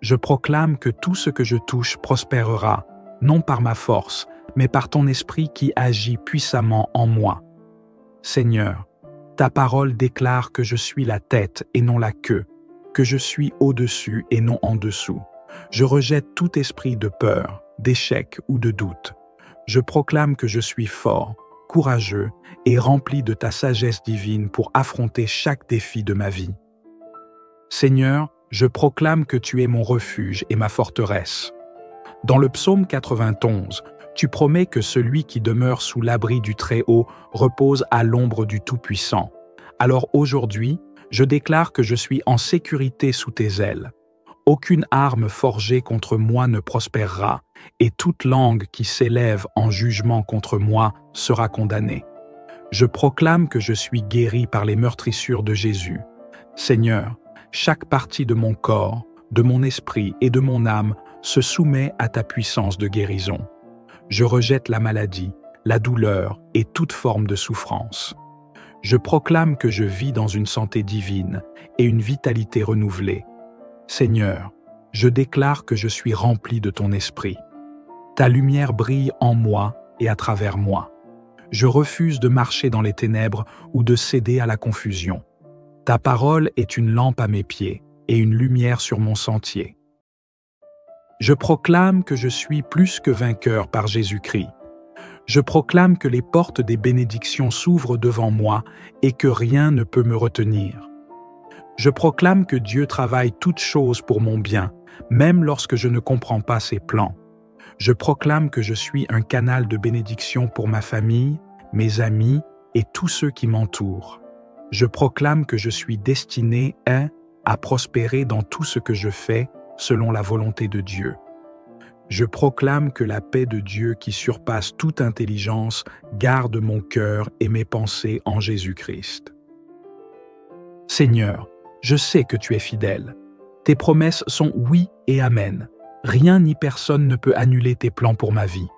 S1: Je proclame que tout ce que je touche prospérera, non par ma force, mais par ton esprit qui agit puissamment en moi. Seigneur, ta parole déclare que je suis la tête et non la queue, que je suis au-dessus et non en dessous. Je rejette tout esprit de peur, d'échec ou de doute. Je proclame que je suis fort, courageux et rempli de ta sagesse divine pour affronter chaque défi de ma vie. Seigneur, Je proclame que tu es mon refuge et ma forteresse. Dans le psaume 91, tu promets que celui qui demeure sous l'abri du Très-Haut repose à l'ombre du Tout-Puissant. Alors aujourd'hui, je déclare que je suis en sécurité sous tes ailes. Aucune arme forgée contre moi ne prospérera, et toute langue qui s'élève en jugement contre moi sera condamnée. Je proclame que je suis guéri par les meurtrissures de Jésus. Seigneur, chaque partie de mon corps, de mon esprit et de mon âme se soumet à ta puissance de guérison. Je rejette la maladie, la douleur et toute forme de souffrance. Je proclame que je vis dans une santé divine et une vitalité renouvelée. Seigneur, je déclare que je suis rempli de ton esprit. Ta lumière brille en moi et à travers moi. Je refuse de marcher dans les ténèbres ou de céder à la confusion. Ta parole est une lampe à mes pieds et une lumière sur mon sentier. Je proclame que je suis plus que vainqueur par Jésus-Christ. Je proclame que les portes des bénédictions s'ouvrent devant moi et que rien ne peut me retenir. Je proclame que Dieu travaille toutes choses pour mon bien, même lorsque je ne comprends pas ses plans. Je proclame que je suis un canal de bénédiction pour ma famille, mes amis et tous ceux qui m'entourent. Je proclame que je suis destiné à prospérer dans tout ce que je fais selon la volonté de Dieu. Je proclame que la paix de Dieu qui surpasse toute intelligence garde mon cœur et mes pensées en Jésus-Christ. Seigneur, je sais que tu es fidèle. Tes promesses sont oui et amen. Rien ni personne ne peut annuler tes plans pour ma vie.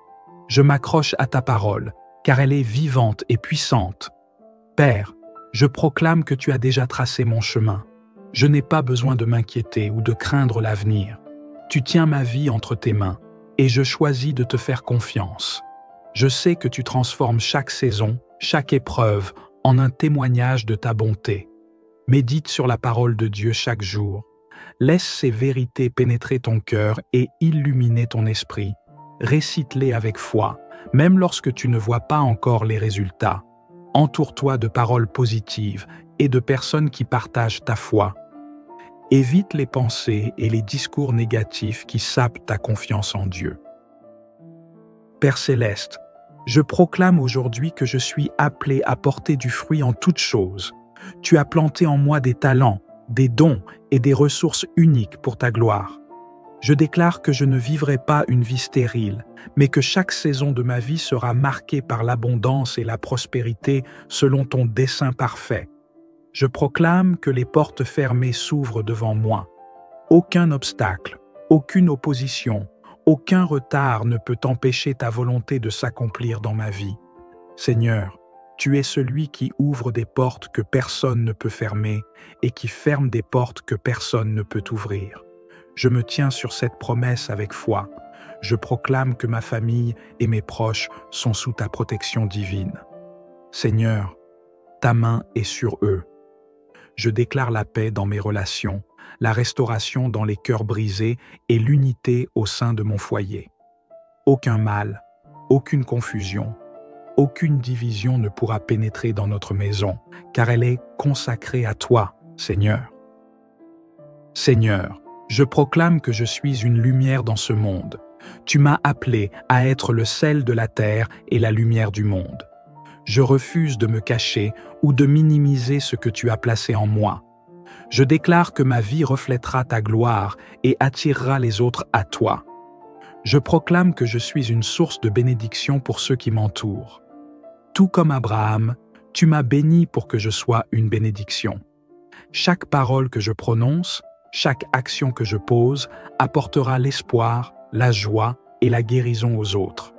S1: Je m'accroche à ta parole, car elle est vivante et puissante. Père, je proclame que tu as déjà tracé mon chemin. Je n'ai pas besoin de m'inquiéter ou de craindre l'avenir. Tu tiens ma vie entre tes mains, et je choisis de te faire confiance. Je sais que tu transformes chaque saison, chaque épreuve, en un témoignage de ta bonté. Médite sur la parole de Dieu chaque jour. Laisse ces vérités pénétrer ton cœur et illuminer ton esprit. Récite-les avec foi, même lorsque tu ne vois pas encore les résultats. Entoure-toi de paroles positives et de personnes qui partagent ta foi. Évite les pensées et les discours négatifs qui sapent ta confiance en Dieu. Père céleste, je proclame aujourd'hui que je suis appelé à porter du fruit en toutes choses. Tu as planté en moi des talents, des dons et des ressources uniques pour ta gloire. Je déclare que je ne vivrai pas une vie stérile, mais que chaque saison de ma vie sera marquée par l'abondance et la prospérité selon ton dessein parfait. Je proclame que les portes fermées s'ouvrent devant moi. Aucun obstacle, aucune opposition, aucun retard ne peut empêcher ta volonté de s'accomplir dans ma vie. Seigneur, tu es celui qui ouvre des portes que personne ne peut fermer et qui ferme des portes que personne ne peut ouvrir. Je me tiens sur cette promesse avec foi. Je proclame que ma famille et mes proches sont sous ta protection divine. Seigneur, ta main est sur eux. Je déclare la paix dans mes relations, la restauration dans les cœurs brisés et l'unité au sein de mon foyer. Aucun mal, aucune confusion, aucune division ne pourra pénétrer dans notre maison, car elle est consacrée à toi, Seigneur. Seigneur, je proclame que je suis une lumière dans ce monde. Tu m'as appelé à être le sel de la terre et la lumière du monde. Je refuse de me cacher ou de minimiser ce que tu as placé en moi. Je déclare que ma vie reflètera ta gloire et attirera les autres à toi. Je proclame que je suis une source de bénédiction pour ceux qui m'entourent. Tout comme Abraham, tu m'as béni pour que je sois une bénédiction. Chaque parole que je prononce, chaque action que je pose apportera l'espoir, la joie et la guérison aux autres.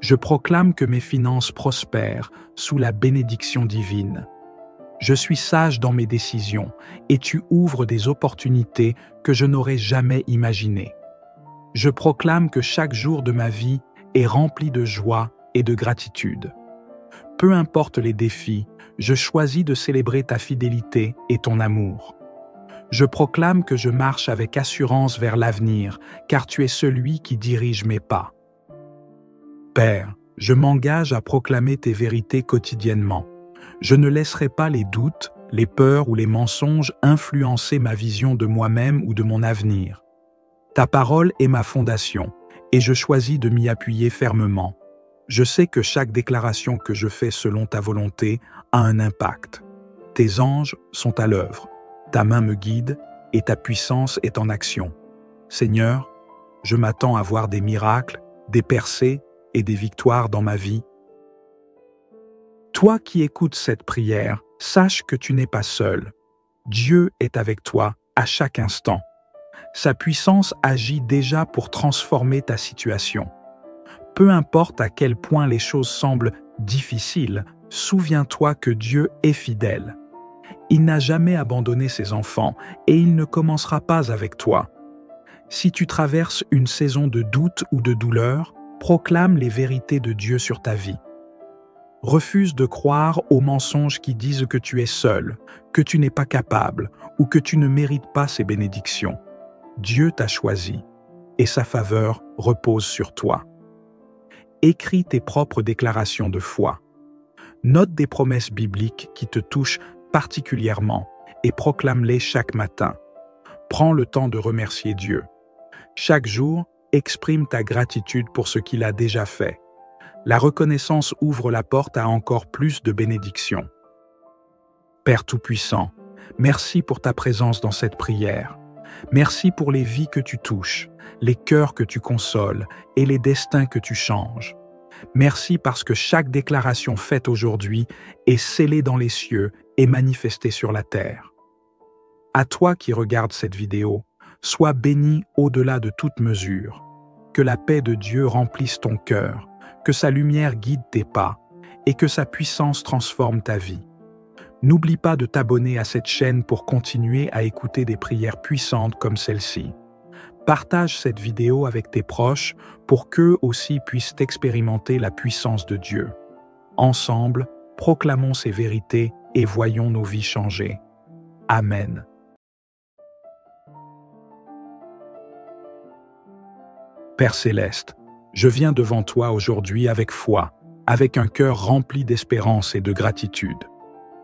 S1: Je proclame que mes finances prospèrent sous la bénédiction divine. Je suis sage dans mes décisions et tu ouvres des opportunités que je n'aurais jamais imaginées. Je proclame que chaque jour de ma vie est rempli de joie et de gratitude. Peu importe les défis, je choisis de célébrer ta fidélité et ton amour. Je proclame que je marche avec assurance vers l'avenir, car tu es celui qui dirige mes pas. Père, je m'engage à proclamer tes vérités quotidiennement. Je ne laisserai pas les doutes, les peurs ou les mensonges influencer ma vision de moi-même ou de mon avenir. Ta parole est ma fondation, et je choisis de m'y appuyer fermement. Je sais que chaque déclaration que je fais selon ta volonté a un impact. Tes anges sont à l'œuvre, ta main me guide et ta puissance est en action. Seigneur, je m'attends à voir des miracles, des percées et des victoires dans ma vie. Toi qui écoutes cette prière, sache que tu n'es pas seul. Dieu est avec toi à chaque instant. Sa puissance agit déjà pour transformer ta situation. Peu importe à quel point les choses semblent difficiles, souviens-toi que Dieu est fidèle. Il n'a jamais abandonné ses enfants et il ne commencera pas avec toi. Si tu traverses une saison de doute ou de douleur, proclame les vérités de Dieu sur ta vie. Refuse de croire aux mensonges qui disent que tu es seul, que tu n'es pas capable ou que tu ne mérites pas ses bénédictions. Dieu t'a choisi et sa faveur repose sur toi. Écris tes propres déclarations de foi. Note des promesses bibliques qui te touchent particulièrement et proclame-les chaque matin. Prends le temps de remercier Dieu. Chaque jour, exprime ta gratitude pour ce qu'il a déjà fait. La reconnaissance ouvre la porte à encore plus de bénédictions. Père Tout-Puissant, merci pour ta présence dans cette prière. Merci pour les vies que tu touches, les cœurs que tu consoles et les destins que tu changes. Merci parce que chaque déclaration faite aujourd'hui est scellée dans les cieux et manifestée sur la terre. À toi qui regardes cette vidéo, sois béni au-delà de toute mesure. Que la paix de Dieu remplisse ton cœur, que sa lumière guide tes pas et que sa puissance transforme ta vie. N'oublie pas de t'abonner à cette chaîne pour continuer à écouter des prières puissantes comme celle-ci. Partage cette vidéo avec tes proches pour qu'eux aussi puissent expérimenter la puissance de Dieu. Ensemble, proclamons ces vérités et voyons nos vies changer. Amen. Père Céleste, je viens devant toi aujourd'hui avec foi, avec un cœur rempli d'espérance et de gratitude.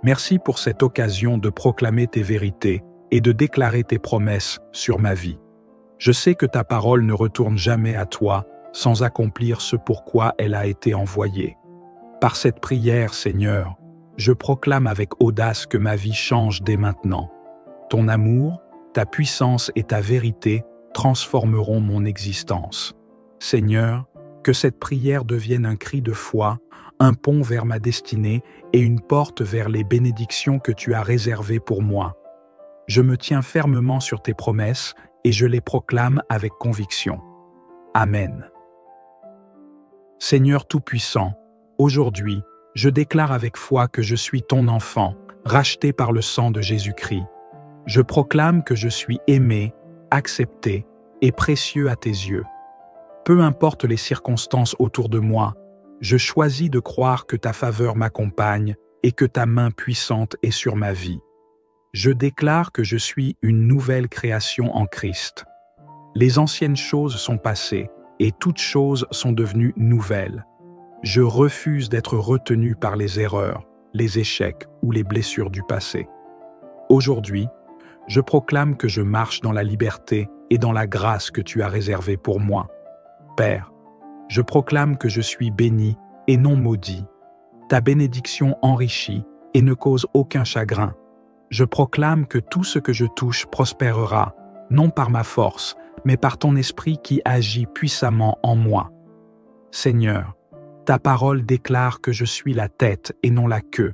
S1: Merci pour cette occasion de proclamer tes vérités et de déclarer tes promesses sur ma vie. Je sais que ta parole ne retourne jamais à toi sans accomplir ce pourquoi elle a été envoyée. Par cette prière, Seigneur, je proclame avec audace que ma vie change dès maintenant. Ton amour, ta puissance et ta vérité transformeront mon existence. Seigneur, que cette prière devienne un cri de foi, un pont vers ma destinée et une porte vers les bénédictions que tu as réservées pour moi. Je me tiens fermement sur tes promesses et je les proclame avec conviction. Amen. Seigneur Tout-Puissant, aujourd'hui, je déclare avec foi que je suis ton enfant, racheté par le sang de Jésus-Christ. Je proclame que je suis aimé, accepté et précieux à tes yeux. Peu importe les circonstances autour de moi, je choisis de croire que ta faveur m'accompagne et que ta main puissante est sur ma vie. Je déclare que je suis une nouvelle création en Christ. Les anciennes choses sont passées et toutes choses sont devenues nouvelles. Je refuse d'être retenu par les erreurs, les échecs ou les blessures du passé. Aujourd'hui, je proclame que je marche dans la liberté et dans la grâce que tu as réservée pour moi. Père, je proclame que je suis béni et non maudit. Ta bénédiction enrichit et ne cause aucun chagrin. Je proclame que tout ce que je touche prospérera, non par ma force, mais par ton esprit qui agit puissamment en moi. Seigneur, ta parole déclare que je suis la tête et non la queue,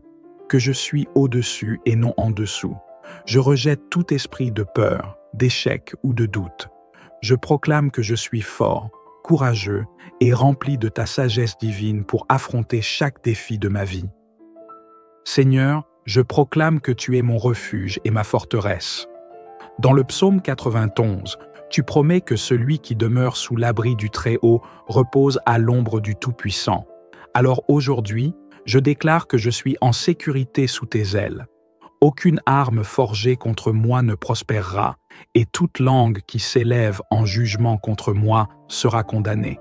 S1: que je suis au-dessus et non en dessous. Je rejette tout esprit de peur, d'échec ou de doute. Je proclame que je suis fort, courageux et rempli de ta sagesse divine pour affronter chaque défi de ma vie. Seigneur, je proclame que tu es mon refuge et ma forteresse. Dans le psaume 91, tu promets que celui qui demeure sous l'abri du Très-Haut repose à l'ombre du Tout-Puissant. Alors aujourd'hui, je déclare que je suis en sécurité sous tes ailes. Aucune arme forgée contre moi ne prospérera, et toute langue qui s'élève en jugement contre moi sera condamnée.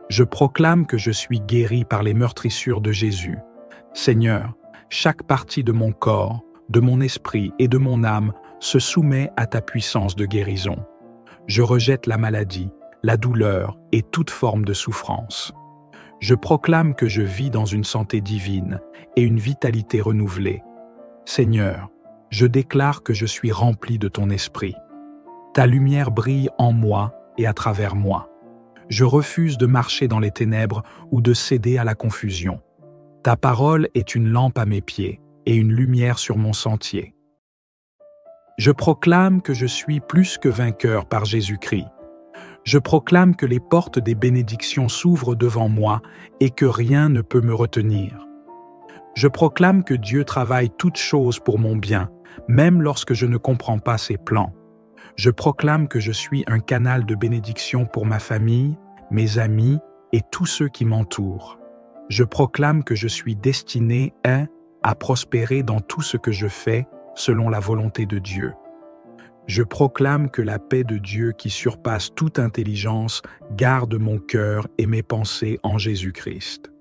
S1: Je proclame que je suis guéri par les meurtrissures de Jésus. Seigneur, chaque partie de mon corps, de mon esprit et de mon âme se soumet à ta puissance de guérison. Je rejette la maladie, la douleur et toute forme de souffrance. Je proclame que je vis dans une santé divine et une vitalité renouvelée. Seigneur, je déclare que je suis rempli de ton esprit. Ta lumière brille en moi et à travers moi. Je refuse de marcher dans les ténèbres ou de céder à la confusion. Ta parole est une lampe à mes pieds et une lumière sur mon sentier. Je proclame que je suis plus que vainqueur par Jésus-Christ. Je proclame que les portes des bénédictions s'ouvrent devant moi et que rien ne peut me retenir. Je proclame que Dieu travaille toutes choses pour mon bien, même lorsque je ne comprends pas ses plans. Je proclame que je suis un canal de bénédiction pour ma famille, mes amis et tous ceux qui m'entourent. Je proclame que je suis destiné à prospérer dans tout ce que je fais selon la volonté de Dieu. Je proclame que la paix de Dieu qui surpasse toute intelligence garde mon cœur et mes pensées en Jésus-Christ.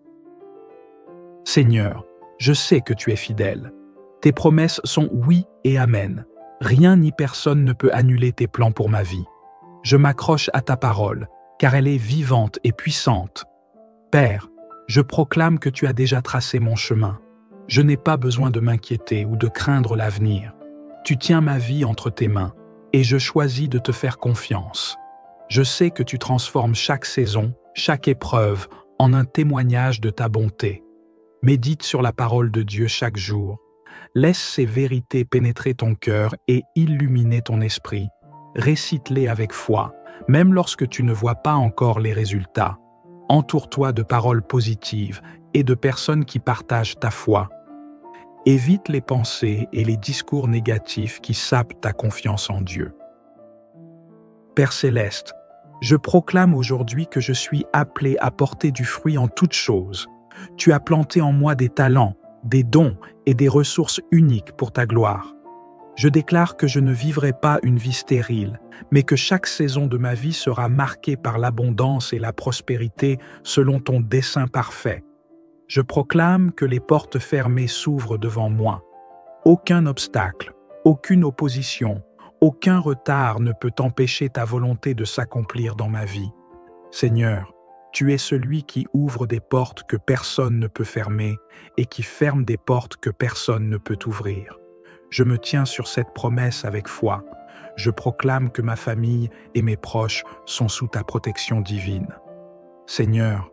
S1: Seigneur, je sais que tu es fidèle. Tes promesses sont oui et amen. Rien ni personne ne peut annuler tes plans pour ma vie. Je m'accroche à ta parole, car elle est vivante et puissante. Père, je proclame que tu as déjà tracé mon chemin. Je n'ai pas besoin de m'inquiéter ou de craindre l'avenir. Tu tiens ma vie entre tes mains, et je choisis de te faire confiance. Je sais que tu transformes chaque saison, chaque épreuve, en un témoignage de ta bonté. Médite sur la parole de Dieu chaque jour. Laisse ces vérités pénétrer ton cœur et illuminer ton esprit. Récite-les avec foi, même lorsque tu ne vois pas encore les résultats. Entoure-toi de paroles positives et de personnes qui partagent ta foi. Évite les pensées et les discours négatifs qui sapent ta confiance en Dieu. Père céleste, je proclame aujourd'hui que je suis appelé à porter du fruit en toutes choses. Tu as planté en moi des talents, des dons et des ressources uniques pour ta gloire. Je déclare que je ne vivrai pas une vie stérile, mais que chaque saison de ma vie sera marquée par l'abondance et la prospérité selon ton dessein parfait. Je proclame que les portes fermées s'ouvrent devant moi. Aucun obstacle, aucune opposition, aucun retard ne peut empêcher ta volonté de s'accomplir dans ma vie. Seigneur, tu es celui qui ouvre des portes que personne ne peut fermer et qui ferme des portes que personne ne peut ouvrir. Je me tiens sur cette promesse avec foi. Je proclame que ma famille et mes proches sont sous ta protection divine. Seigneur,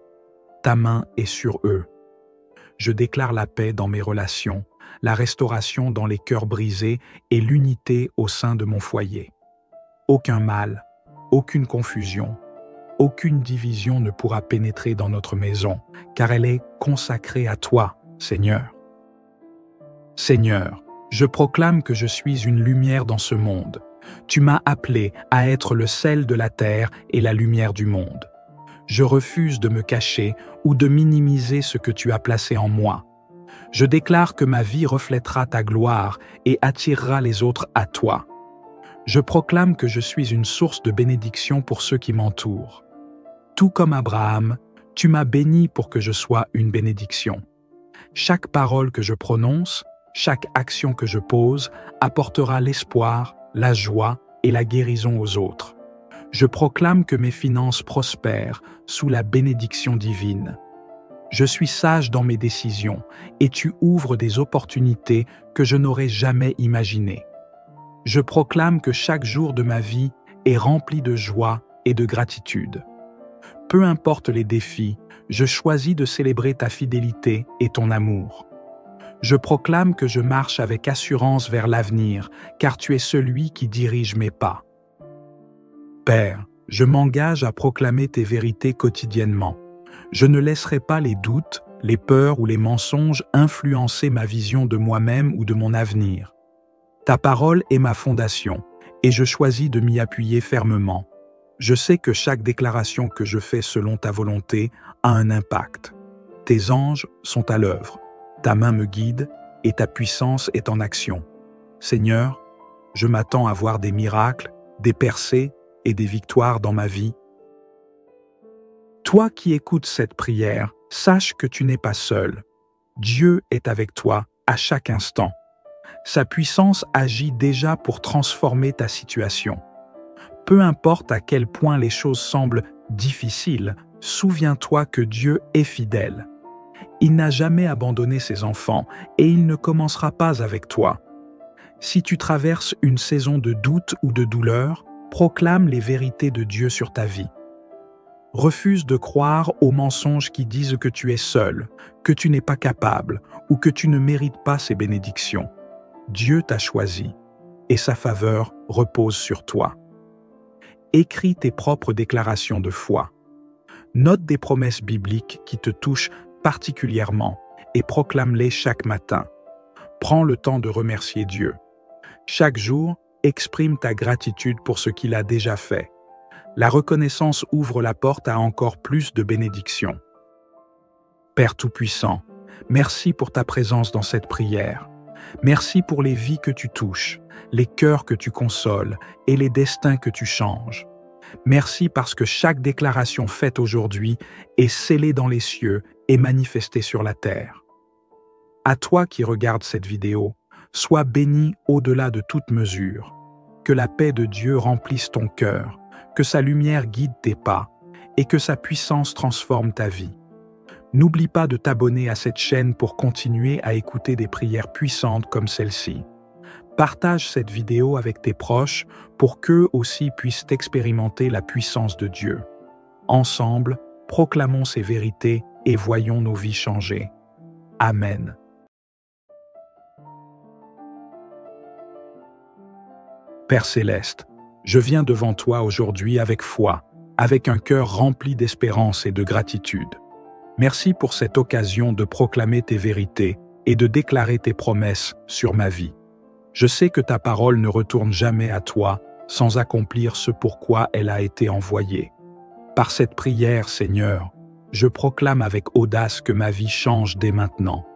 S1: ta main est sur eux. Je déclare la paix dans mes relations, la restauration dans les cœurs brisés et l'unité au sein de mon foyer. Aucun mal, aucune confusion, aucune division ne pourra pénétrer dans notre maison, car elle est consacrée à toi, Seigneur. Seigneur, je proclame que je suis une lumière dans ce monde. Tu m'as appelé à être le sel de la terre et la lumière du monde. Je refuse de me cacher ou de minimiser ce que tu as placé en moi. Je déclare que ma vie reflètera ta gloire et attirera les autres à toi. Je proclame que je suis une source de bénédiction pour ceux qui m'entourent. Tout comme Abraham, tu m'as béni pour que je sois une bénédiction. Chaque parole que je prononce, chaque action que je pose apportera l'espoir, la joie et la guérison aux autres. Je proclame que mes finances prospèrent sous la bénédiction divine. Je suis sage dans mes décisions et tu ouvres des opportunités que je n'aurais jamais imaginées. Je proclame que chaque jour de ma vie est rempli de joie et de gratitude. Peu importe les défis, je choisis de célébrer ta fidélité et ton amour. Je proclame que je marche avec assurance vers l'avenir, car tu es celui qui dirige mes pas. Père, je m'engage à proclamer tes vérités quotidiennement. Je ne laisserai pas les doutes, les peurs ou les mensonges influencer ma vision de moi-même ou de mon avenir. Ta parole est ma fondation, et je choisis de m'y appuyer fermement. Je sais que chaque déclaration que je fais selon ta volonté a un impact. Tes anges sont à l'œuvre, ta main me guide et ta puissance est en action. Seigneur, je m'attends à voir des miracles, des percées et des victoires dans ma vie. Toi qui écoutes cette prière, sache que tu n'es pas seul. Dieu est avec toi à chaque instant. Sa puissance agit déjà pour transformer ta situation. Peu importe à quel point les choses semblent difficiles, souviens-toi que Dieu est fidèle. Il n'a jamais abandonné ses enfants et il ne commencera pas avec toi. Si tu traverses une saison de doute ou de douleur, proclame les vérités de Dieu sur ta vie. Refuse de croire aux mensonges qui disent que tu es seul, que tu n'es pas capable ou que tu ne mérites pas ses bénédictions. Dieu t'a choisi et sa faveur repose sur toi. Écris tes propres déclarations de foi. Note des promesses bibliques qui te touchent particulièrement et proclame-les chaque matin. Prends le temps de remercier Dieu. Chaque jour, exprime ta gratitude pour ce qu'il a déjà fait. La reconnaissance ouvre la porte à encore plus de bénédictions. Père Tout-Puissant, merci pour ta présence dans cette prière. Merci pour les vies que tu touches, les cœurs que tu consoles et les destins que tu changes. Merci parce que chaque déclaration faite aujourd'hui est scellée dans les cieux et manifestée sur la terre. À toi qui regardes cette vidéo, sois béni au-delà de toute mesure. Que la paix de Dieu remplisse ton cœur, que sa lumière guide tes pas et que sa puissance transforme ta vie. N'oublie pas de t'abonner à cette chaîne pour continuer à écouter des prières puissantes comme celle-ci. Partage cette vidéo avec tes proches pour qu'eux aussi puissent expérimenter la puissance de Dieu. Ensemble, proclamons ces vérités et voyons nos vies changer. Amen. Père Céleste, je viens devant toi aujourd'hui avec foi, avec un cœur rempli d'espérance et de gratitude. Merci pour cette occasion de proclamer tes vérités et de déclarer tes promesses sur ma vie. Je sais que ta parole ne retourne jamais à toi sans accomplir ce pourquoi elle a été envoyée. Par cette prière, Seigneur, je proclame avec audace que ma vie change dès maintenant.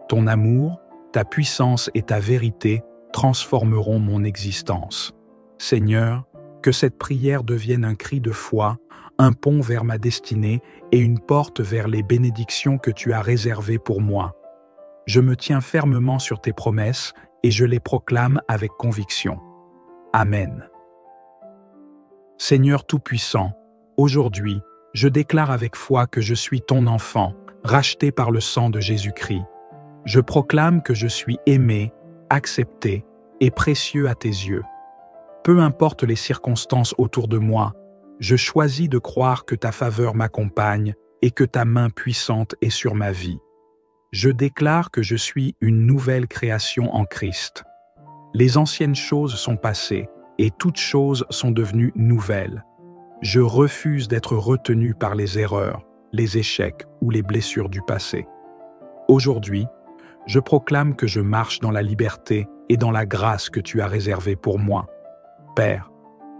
S1: Ton amour, ta puissance et ta vérité transformeront mon existence. Seigneur, que cette prière devienne un cri de foi, un pont vers ma destinée et une porte vers les bénédictions que tu as réservées pour moi. Je me tiens fermement sur tes promesses et je les proclame avec conviction. Amen. Seigneur Tout-Puissant, aujourd'hui, je déclare avec foi que je suis ton enfant, racheté par le sang de Jésus-Christ. Je proclame que je suis aimé, accepté et précieux à tes yeux. Peu importe les circonstances autour de moi, je choisis de croire que ta faveur m'accompagne et que ta main puissante est sur ma vie. Je déclare que je suis une nouvelle création en Christ. Les anciennes choses sont passées et toutes choses sont devenues nouvelles. Je refuse d'être retenu par les erreurs, les échecs ou les blessures du passé. Aujourd'hui, je proclame que je marche dans la liberté et dans la grâce que tu as réservée pour moi. Père,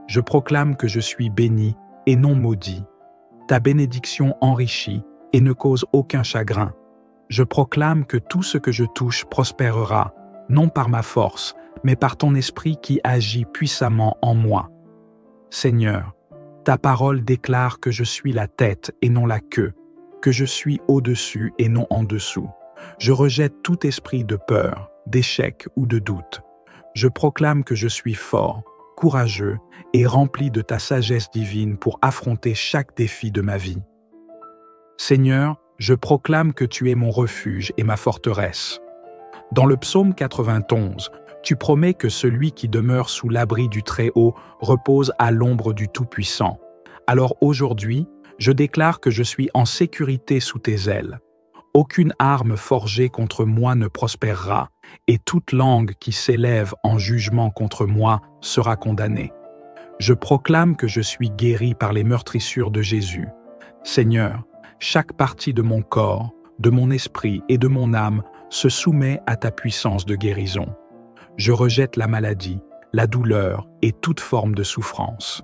S1: je proclame que je suis béni et non maudit. Ta bénédiction enrichit et ne cause aucun chagrin. Je proclame que tout ce que je touche prospérera, non par ma force, mais par ton esprit qui agit puissamment en moi. Seigneur, ta parole déclare que je suis la tête et non la queue, que je suis au-dessus et non en dessous. Je rejette tout esprit de peur, d'échec ou de doute. Je proclame que je suis fort, courageux et rempli de ta sagesse divine pour affronter chaque défi de ma vie. Seigneur, je proclame que tu es mon refuge et ma forteresse. Dans le psaume 91, tu promets que celui qui demeure sous l'abri du Très-Haut repose à l'ombre du Tout-Puissant. Alors aujourd'hui, je déclare que je suis en sécurité sous tes ailes. Aucune arme forgée contre moi ne prospérera, et toute langue qui s'élève en jugement contre moi sera condamnée. Je proclame que je suis guéri par les meurtrissures de Jésus. Seigneur, chaque partie de mon corps, de mon esprit et de mon âme se soumet à ta puissance de guérison. Je rejette la maladie, la douleur et toute forme de souffrance.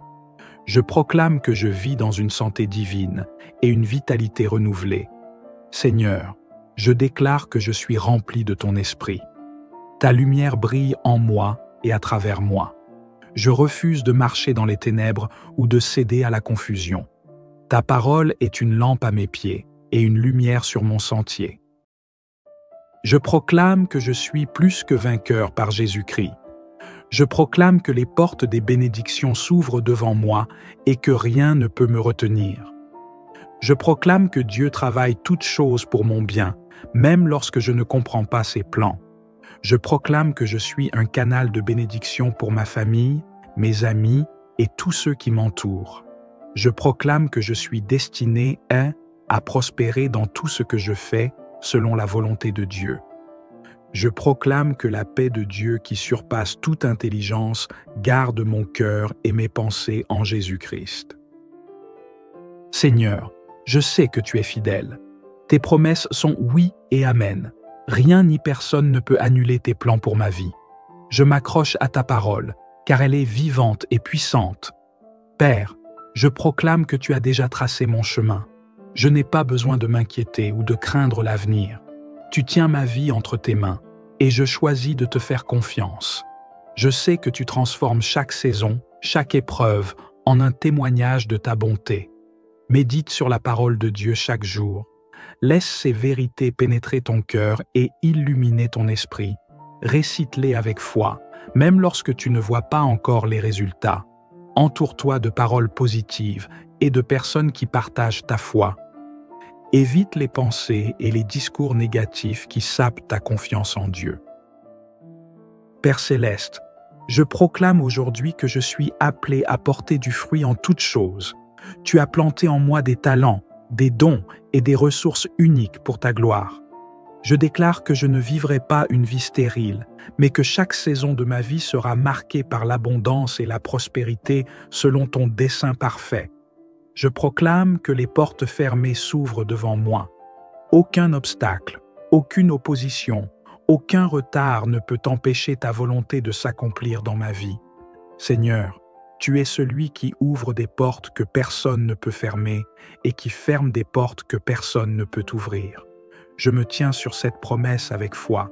S1: Je proclame que je vis dans une santé divine et une vitalité renouvelée. Seigneur, je déclare que je suis rempli de ton esprit. Ta lumière brille en moi et à travers moi. Je refuse de marcher dans les ténèbres ou de céder à la confusion. Ta parole est une lampe à mes pieds et une lumière sur mon sentier. Je proclame que je suis plus que vainqueur par Jésus-Christ. Je proclame que les portes des bénédictions s'ouvrent devant moi et que rien ne peut me retenir. Je proclame que Dieu travaille toutes choses pour mon bien, même lorsque je ne comprends pas ses plans. Je proclame que je suis un canal de bénédiction pour ma famille, mes amis et tous ceux qui m'entourent. Je proclame que je suis destiné à prospérer dans tout ce que je fais selon la volonté de Dieu. Je proclame que la paix de Dieu qui surpasse toute intelligence garde mon cœur et mes pensées en Jésus-Christ. Seigneur, je sais que tu es fidèle. Tes promesses sont oui et amen. Rien ni personne ne peut annuler tes plans pour ma vie. Je m'accroche à ta parole, car elle est vivante et puissante. Père, je proclame que tu as déjà tracé mon chemin. Je n'ai pas besoin de m'inquiéter ou de craindre l'avenir. Tu tiens ma vie entre tes mains, et je choisis de te faire confiance. Je sais que tu transformes chaque saison, chaque épreuve, en un témoignage de ta bonté. Médite sur la parole de Dieu chaque jour. Laisse ces vérités pénétrer ton cœur et illuminer ton esprit. Récite-les avec foi, même lorsque tu ne vois pas encore les résultats. Entoure-toi de paroles positives et de personnes qui partagent ta foi. Évite les pensées et les discours négatifs qui sapent ta confiance en Dieu. Père céleste, je proclame aujourd'hui que je suis appelé à porter du fruit en toutes choses. Tu as planté en moi des talents, des dons et des ressources uniques pour ta gloire. Je déclare que je ne vivrai pas une vie stérile, mais que chaque saison de ma vie sera marquée par l'abondance et la prospérité selon ton dessein parfait. Je proclame que les portes fermées s'ouvrent devant moi. Aucun obstacle, aucune opposition, aucun retard ne peut empêcher ta volonté de s'accomplir dans ma vie. Seigneur, tu es celui qui ouvre des portes que personne ne peut fermer et qui ferme des portes que personne ne peut ouvrir. Je me tiens sur cette promesse avec foi.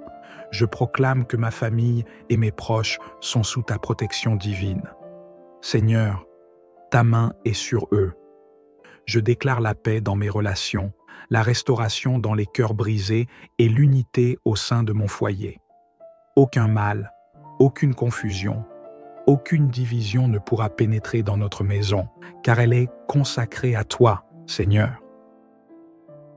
S1: Je proclame que ma famille et mes proches sont sous ta protection divine. Seigneur, ta main est sur eux. Je déclare la paix dans mes relations, la restauration dans les cœurs brisés et l'unité au sein de mon foyer. Aucun mal, aucune confusion, aucune division ne pourra pénétrer dans notre maison, car elle est consacrée à toi, Seigneur.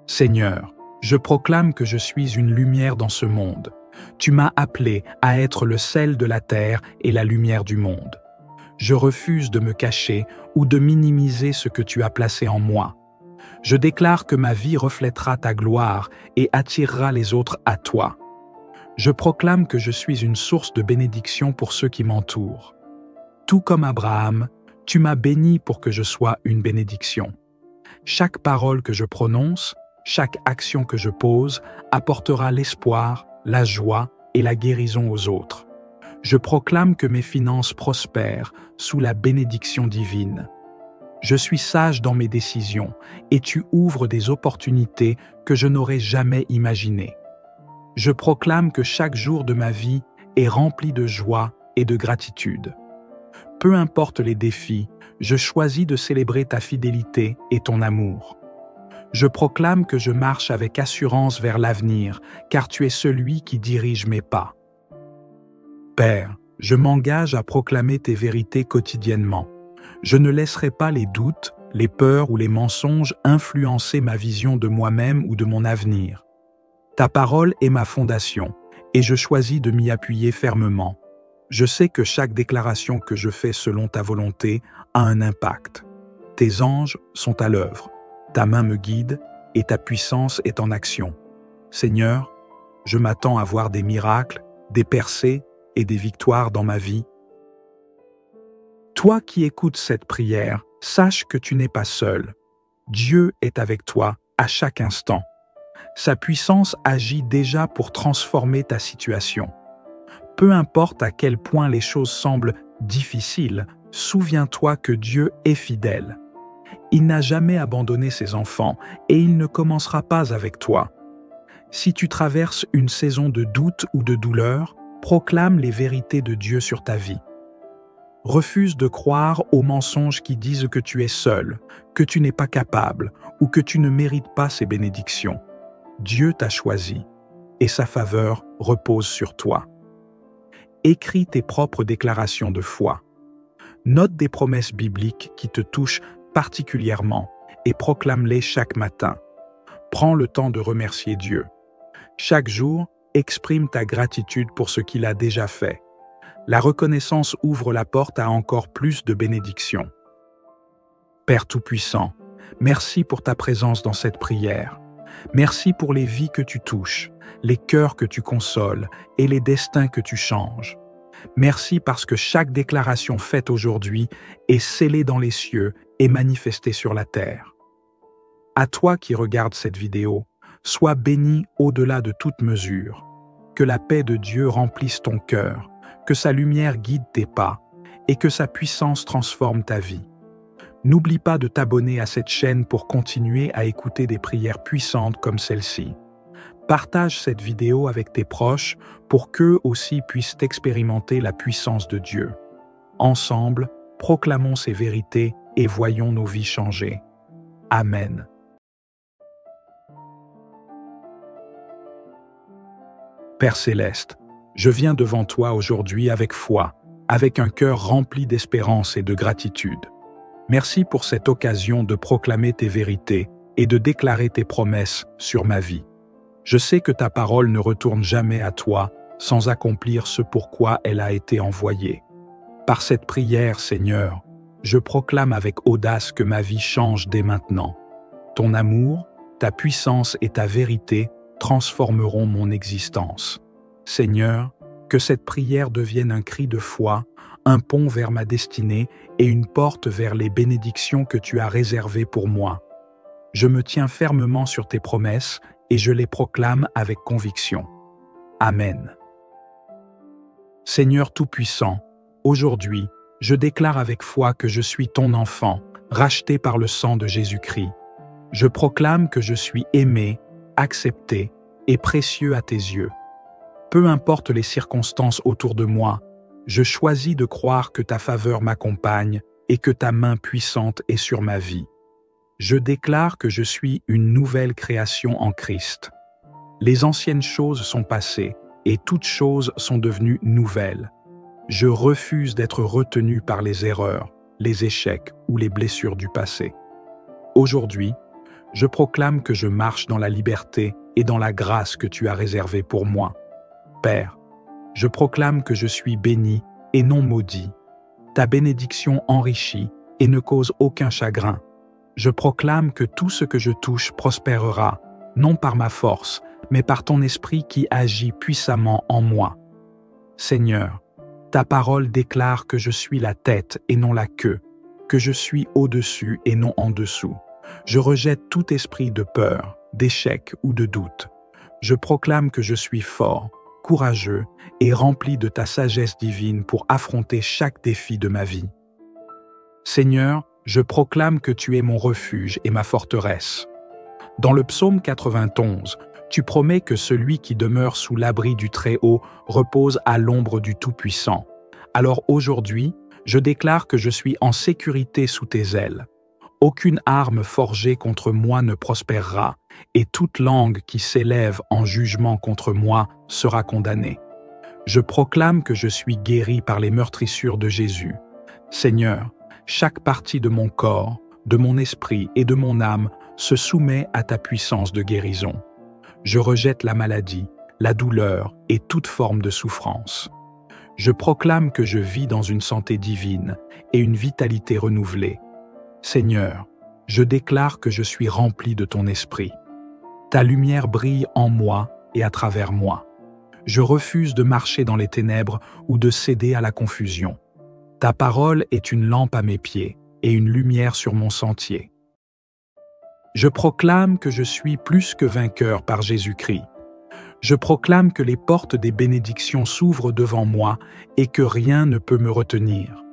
S1: Seigneur, je proclame que je suis une lumière dans ce monde. Tu m'as appelé à être le sel de la terre et la lumière du monde. Je refuse de me cacher ou de minimiser ce que tu as placé en moi. Je déclare que ma vie reflètera ta gloire et attirera les autres à toi. Je proclame que je suis une source de bénédiction pour ceux qui m'entourent. Tout comme Abraham, tu m'as béni pour que je sois une bénédiction. Chaque parole que je prononce, chaque action que je pose apportera l'espoir, la joie et la guérison aux autres. Je proclame que mes finances prospèrent sous la bénédiction divine. Je suis sage dans mes décisions et tu ouvres des opportunités que je n'aurais jamais imaginées. Je proclame que chaque jour de ma vie est rempli de joie et de gratitude. Peu importe les défis, je choisis de célébrer ta fidélité et ton amour. Je proclame que je marche avec assurance vers l'avenir, car tu es celui qui dirige mes pas. Père, je m'engage à proclamer tes vérités quotidiennement. Je ne laisserai pas les doutes, les peurs ou les mensonges influencer ma vision de moi-même ou de mon avenir. Ta parole est ma fondation, et je choisis de m'y appuyer fermement. Je sais que chaque déclaration que je fais selon ta volonté a un impact. Tes anges sont à l'œuvre, ta main me guide et ta puissance est en action. Seigneur, je m'attends à voir des miracles, des percées et des victoires dans ma vie. Toi qui écoutes cette prière, sache que tu n'es pas seul. Dieu est avec toi à chaque instant. Sa puissance agit déjà pour transformer ta situation. Peu importe à quel point les choses semblent difficiles, souviens-toi que Dieu est fidèle. Il n'a jamais abandonné ses enfants et il ne commencera pas avec toi. Si tu traverses une saison de doute ou de douleur, proclame les vérités de Dieu sur ta vie. Refuse de croire aux mensonges qui disent que tu es seul, que tu n'es pas capable ou que tu ne mérites pas ses bénédictions. Dieu t'a choisi. et sa faveur repose sur toi. Écris tes propres déclarations de foi. Note des promesses bibliques qui te touchent particulièrement et proclame-les chaque matin. Prends le temps de remercier Dieu. Chaque jour, exprime ta gratitude pour ce qu'il a déjà fait. La reconnaissance ouvre la porte à encore plus de bénédictions. Père Tout-Puissant, merci pour ta présence dans cette prière. Merci pour les vies que tu touches, les cœurs que tu consoles et les destins que tu changes. Merci parce que chaque déclaration faite aujourd'hui est scellée dans les cieux et manifestée sur la terre. À toi qui regardes cette vidéo, sois béni au-delà de toute mesure. Que la paix de Dieu remplisse ton cœur, que sa lumière guide tes pas et que sa puissance transforme ta vie. N'oublie pas de t'abonner à cette chaîne pour continuer à écouter des prières puissantes comme celle-ci. Partage cette vidéo avec tes proches pour qu'eux aussi puissent expérimenter la puissance de Dieu. Ensemble, proclamons ces vérités et voyons nos vies changer. Amen. Père Céleste, je viens devant toi aujourd'hui avec foi, avec un cœur rempli d'espérance et de gratitude. Merci pour cette occasion de proclamer tes vérités et de déclarer tes promesses sur ma vie. Je sais que ta parole ne retourne jamais à toi sans accomplir ce pourquoi elle a été envoyée. Par cette prière, Seigneur, je proclame avec audace que ma vie change dès maintenant. Ton amour, ta puissance et ta vérité transformeront mon existence. Seigneur, que cette prière devienne un cri de foi, un pont vers ma destinée et une porte vers les bénédictions que tu as réservées pour moi. Je me tiens fermement sur tes promesses et je les proclame avec conviction. Amen. Seigneur Tout-Puissant, aujourd'hui, je déclare avec foi que je suis ton enfant, racheté par le sang de Jésus-Christ. Je proclame que je suis aimé, accepté et précieux à tes yeux. Peu importe les circonstances autour de moi, je choisis de croire que ta faveur m'accompagne et que ta main puissante est sur ma vie. Je déclare que je suis une nouvelle création en Christ. Les anciennes choses sont passées et toutes choses sont devenues nouvelles. Je refuse d'être retenu par les erreurs, les échecs ou les blessures du passé. Aujourd'hui, je proclame que je marche dans la liberté et dans la grâce que tu as réservée pour moi. Père, je proclame que je suis béni et non maudit. Ta bénédiction enrichit et ne cause aucun chagrin. Je proclame que tout ce que je touche prospérera, non par ma force, mais par ton esprit qui agit puissamment en moi. Seigneur, ta parole déclare que je suis la tête et non la queue, que je suis au-dessus et non en dessous. Je rejette tout esprit de peur, d'échec ou de doute. Je proclame que je suis fort, courageux et rempli de ta sagesse divine pour affronter chaque défi de ma vie. Seigneur, je proclame que tu es mon refuge et ma forteresse. Dans le psaume 91, tu promets que celui qui demeure sous l'abri du Très-Haut repose à l'ombre du Tout-Puissant. Alors aujourd'hui, je déclare que je suis en sécurité sous tes ailes. Aucune arme forgée contre moi ne prospérera, et toute langue qui s'élève en jugement contre moi sera condamnée. Je proclame que je suis guéri par les meurtrissures de Jésus. Seigneur, chaque partie de mon corps, de mon esprit et de mon âme se soumet à ta puissance de guérison. Je rejette la maladie, la douleur et toute forme de souffrance. Je proclame que je vis dans une santé divine et une vitalité renouvelée. Seigneur, je déclare que je suis rempli de ton esprit. Ta lumière brille en moi et à travers moi. Je refuse de marcher dans les ténèbres ou de céder à la confusion. Ta parole est une lampe à mes pieds et une lumière sur mon sentier. Je proclame que je suis plus que vainqueur par Jésus-Christ. Je proclame que les portes des bénédictions s'ouvrent devant moi et que rien ne peut me retenir.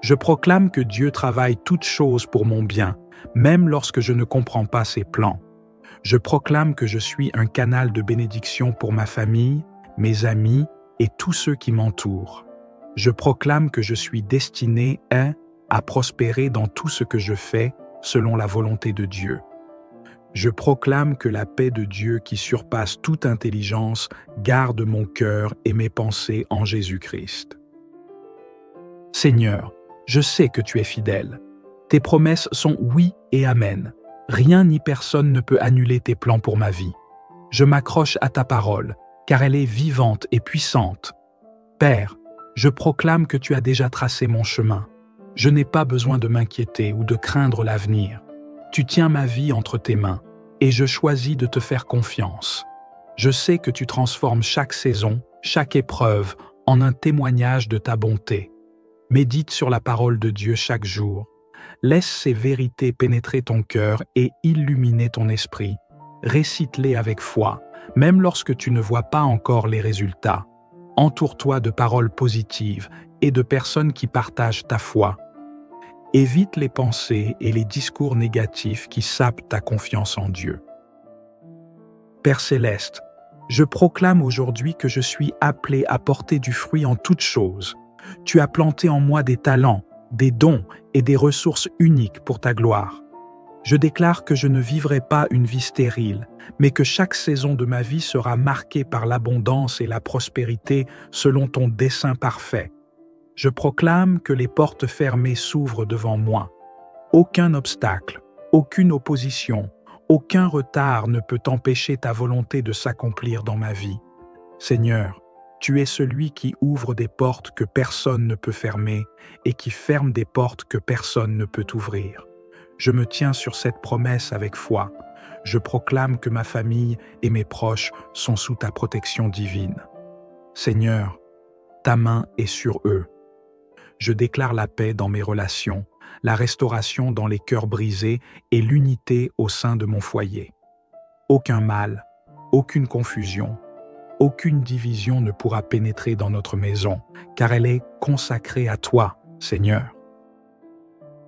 S1: Je proclame que Dieu travaille toutes choses pour mon bien, même lorsque je ne comprends pas ses plans. Je proclame que je suis un canal de bénédiction pour ma famille, mes amis et tous ceux qui m'entourent. Je proclame que je suis destiné à prospérer dans tout ce que je fais selon la volonté de Dieu. Je proclame que la paix de Dieu qui surpasse toute intelligence garde mon cœur et mes pensées en Jésus-Christ. Seigneur, je sais que tu es fidèle. Tes promesses sont oui et amen. Rien ni personne ne peut annuler tes plans pour ma vie. Je m'accroche à ta parole, car elle est vivante et puissante. Père, je proclame que tu as déjà tracé mon chemin. Je n'ai pas besoin de m'inquiéter ou de craindre l'avenir. Tu tiens ma vie entre tes mains, et je choisis de te faire confiance. Je sais que tu transformes chaque saison, chaque épreuve, en un témoignage de ta bonté. Médite sur la parole de Dieu chaque jour. Laisse ces vérités pénétrer ton cœur et illuminer ton esprit. Récite-les avec foi, même lorsque tu ne vois pas encore les résultats. Entoure-toi de paroles positives et de personnes qui partagent ta foi. Évite les pensées et les discours négatifs qui sapent ta confiance en Dieu. Père céleste, je proclame aujourd'hui que je suis appelé à porter du fruit en toutes choses. Tu as planté en moi des talents, des dons et des ressources uniques pour ta gloire. Je déclare que je ne vivrai pas une vie stérile, mais que chaque saison de ma vie sera marquée par l'abondance et la prospérité selon ton dessein parfait. Je proclame que les portes fermées s'ouvrent devant moi. Aucun obstacle, aucune opposition, aucun retard ne peut empêcher ta volonté de s'accomplir dans ma vie. Seigneur, tu es celui qui ouvre des portes que personne ne peut fermer et qui ferme des portes que personne ne peut ouvrir. Je me tiens sur cette promesse avec foi. Je proclame que ma famille et mes proches sont sous ta protection divine. Seigneur, ta main est sur eux. Je déclare la paix dans mes relations, la restauration dans les cœurs brisés et l'unité au sein de mon foyer. Aucun mal, aucune confusion, aucune division ne pourra pénétrer dans notre maison, car elle est consacrée à toi, Seigneur.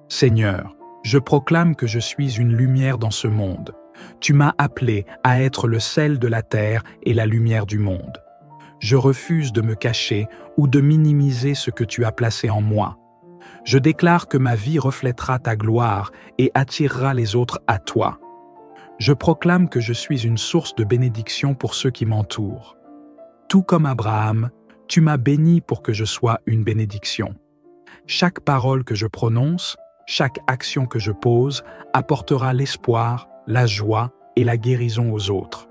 S1: Seigneur, je proclame que je suis une lumière dans ce monde. Tu m'as appelé à être le sel de la terre et la lumière du monde. Je refuse de me cacher ou de minimiser ce que tu as placé en moi. Je déclare que ma vie reflètera ta gloire et attirera les autres à toi. Je proclame que je suis une source de bénédiction pour ceux qui m'entourent. Tout comme Abraham, tu m'as béni pour que je sois une bénédiction. Chaque parole que je prononce, chaque action que je pose apportera l'espoir, la joie et la guérison aux autres.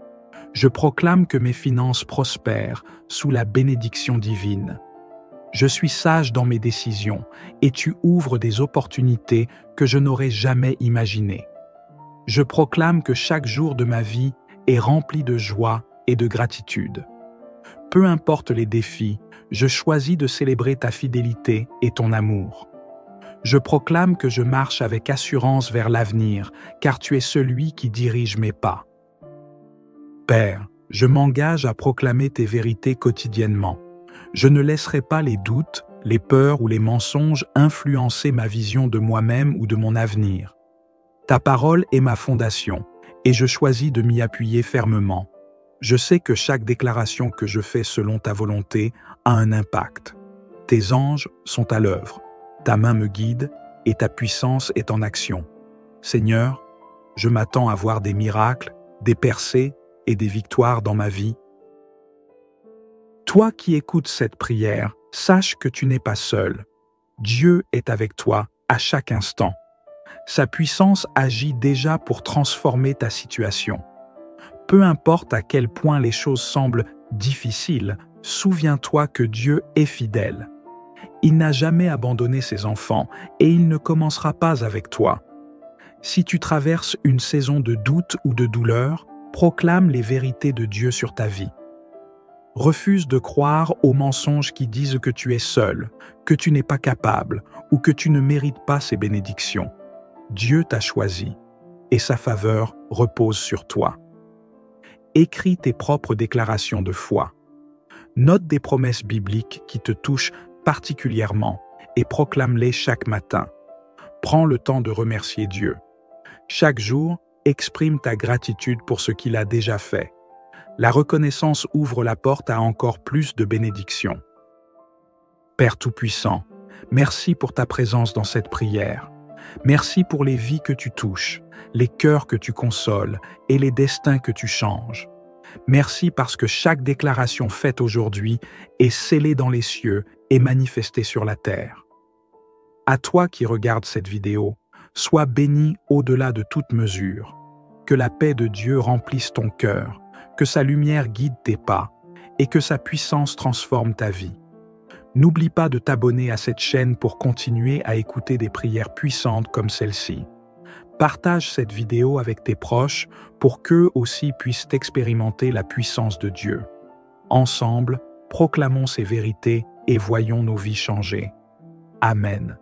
S1: Je proclame que mes finances prospèrent sous la bénédiction divine. Je suis sage dans mes décisions et tu ouvres des opportunités que je n'aurais jamais imaginées. Je proclame que chaque jour de ma vie est rempli de joie et de gratitude. Peu importe les défis, je choisis de célébrer ta fidélité et ton amour. Je proclame que je marche avec assurance vers l'avenir, car tu es celui qui dirige mes pas. Père, je m'engage à proclamer tes vérités quotidiennement. Je ne laisserai pas les doutes, les peurs ou les mensonges influencer ma vision de moi-même ou de mon avenir. Ta parole est ma fondation, et je choisis de m'y appuyer fermement. Je sais que chaque déclaration que je fais selon ta volonté a un impact. Tes anges sont à l'œuvre, ta main me guide et ta puissance est en action. Seigneur, je m'attends à voir des miracles, des percées et des victoires dans ma vie. Toi qui écoutes cette prière, sache que tu n'es pas seul. Dieu est avec toi à chaque instant. Sa puissance agit déjà pour transformer ta situation. Peu importe à quel point les choses semblent difficiles, souviens-toi que Dieu est fidèle. Il n'a jamais abandonné ses enfants et il ne commencera pas avec toi. Si tu traverses une saison de doute ou de douleur, proclame les vérités de Dieu sur ta vie. Refuse de croire aux mensonges qui disent que tu es seul, que tu n'es pas capable ou que tu ne mérites pas ses bénédictions. Dieu t'a choisi et sa faveur repose sur toi. Écris tes propres déclarations de foi. Note des promesses bibliques qui te touchent particulièrement et proclame-les chaque matin. Prends le temps de remercier Dieu. Chaque jour, exprime ta gratitude pour ce qu'il a déjà fait. La reconnaissance ouvre la porte à encore plus de bénédictions. Père Tout-Puissant, merci pour ta présence dans cette prière. Merci pour les vies que tu touches. les cœurs que tu consoles et les destins que tu changes. Merci parce que chaque déclaration faite aujourd'hui est scellée dans les cieux et manifestée sur la terre. À toi qui regardes cette vidéo, sois béni au-delà de toute mesure. Que la paix de Dieu remplisse ton cœur, que sa lumière guide tes pas et que sa puissance transforme ta vie. N'oublie pas de t'abonner à cette chaîne pour continuer à écouter des prières puissantes comme celle-ci. Partage cette vidéo avec tes proches pour qu'eux aussi puissent expérimenter la puissance de Dieu. Ensemble, proclamons ces vérités et voyons nos vies changer. Amen.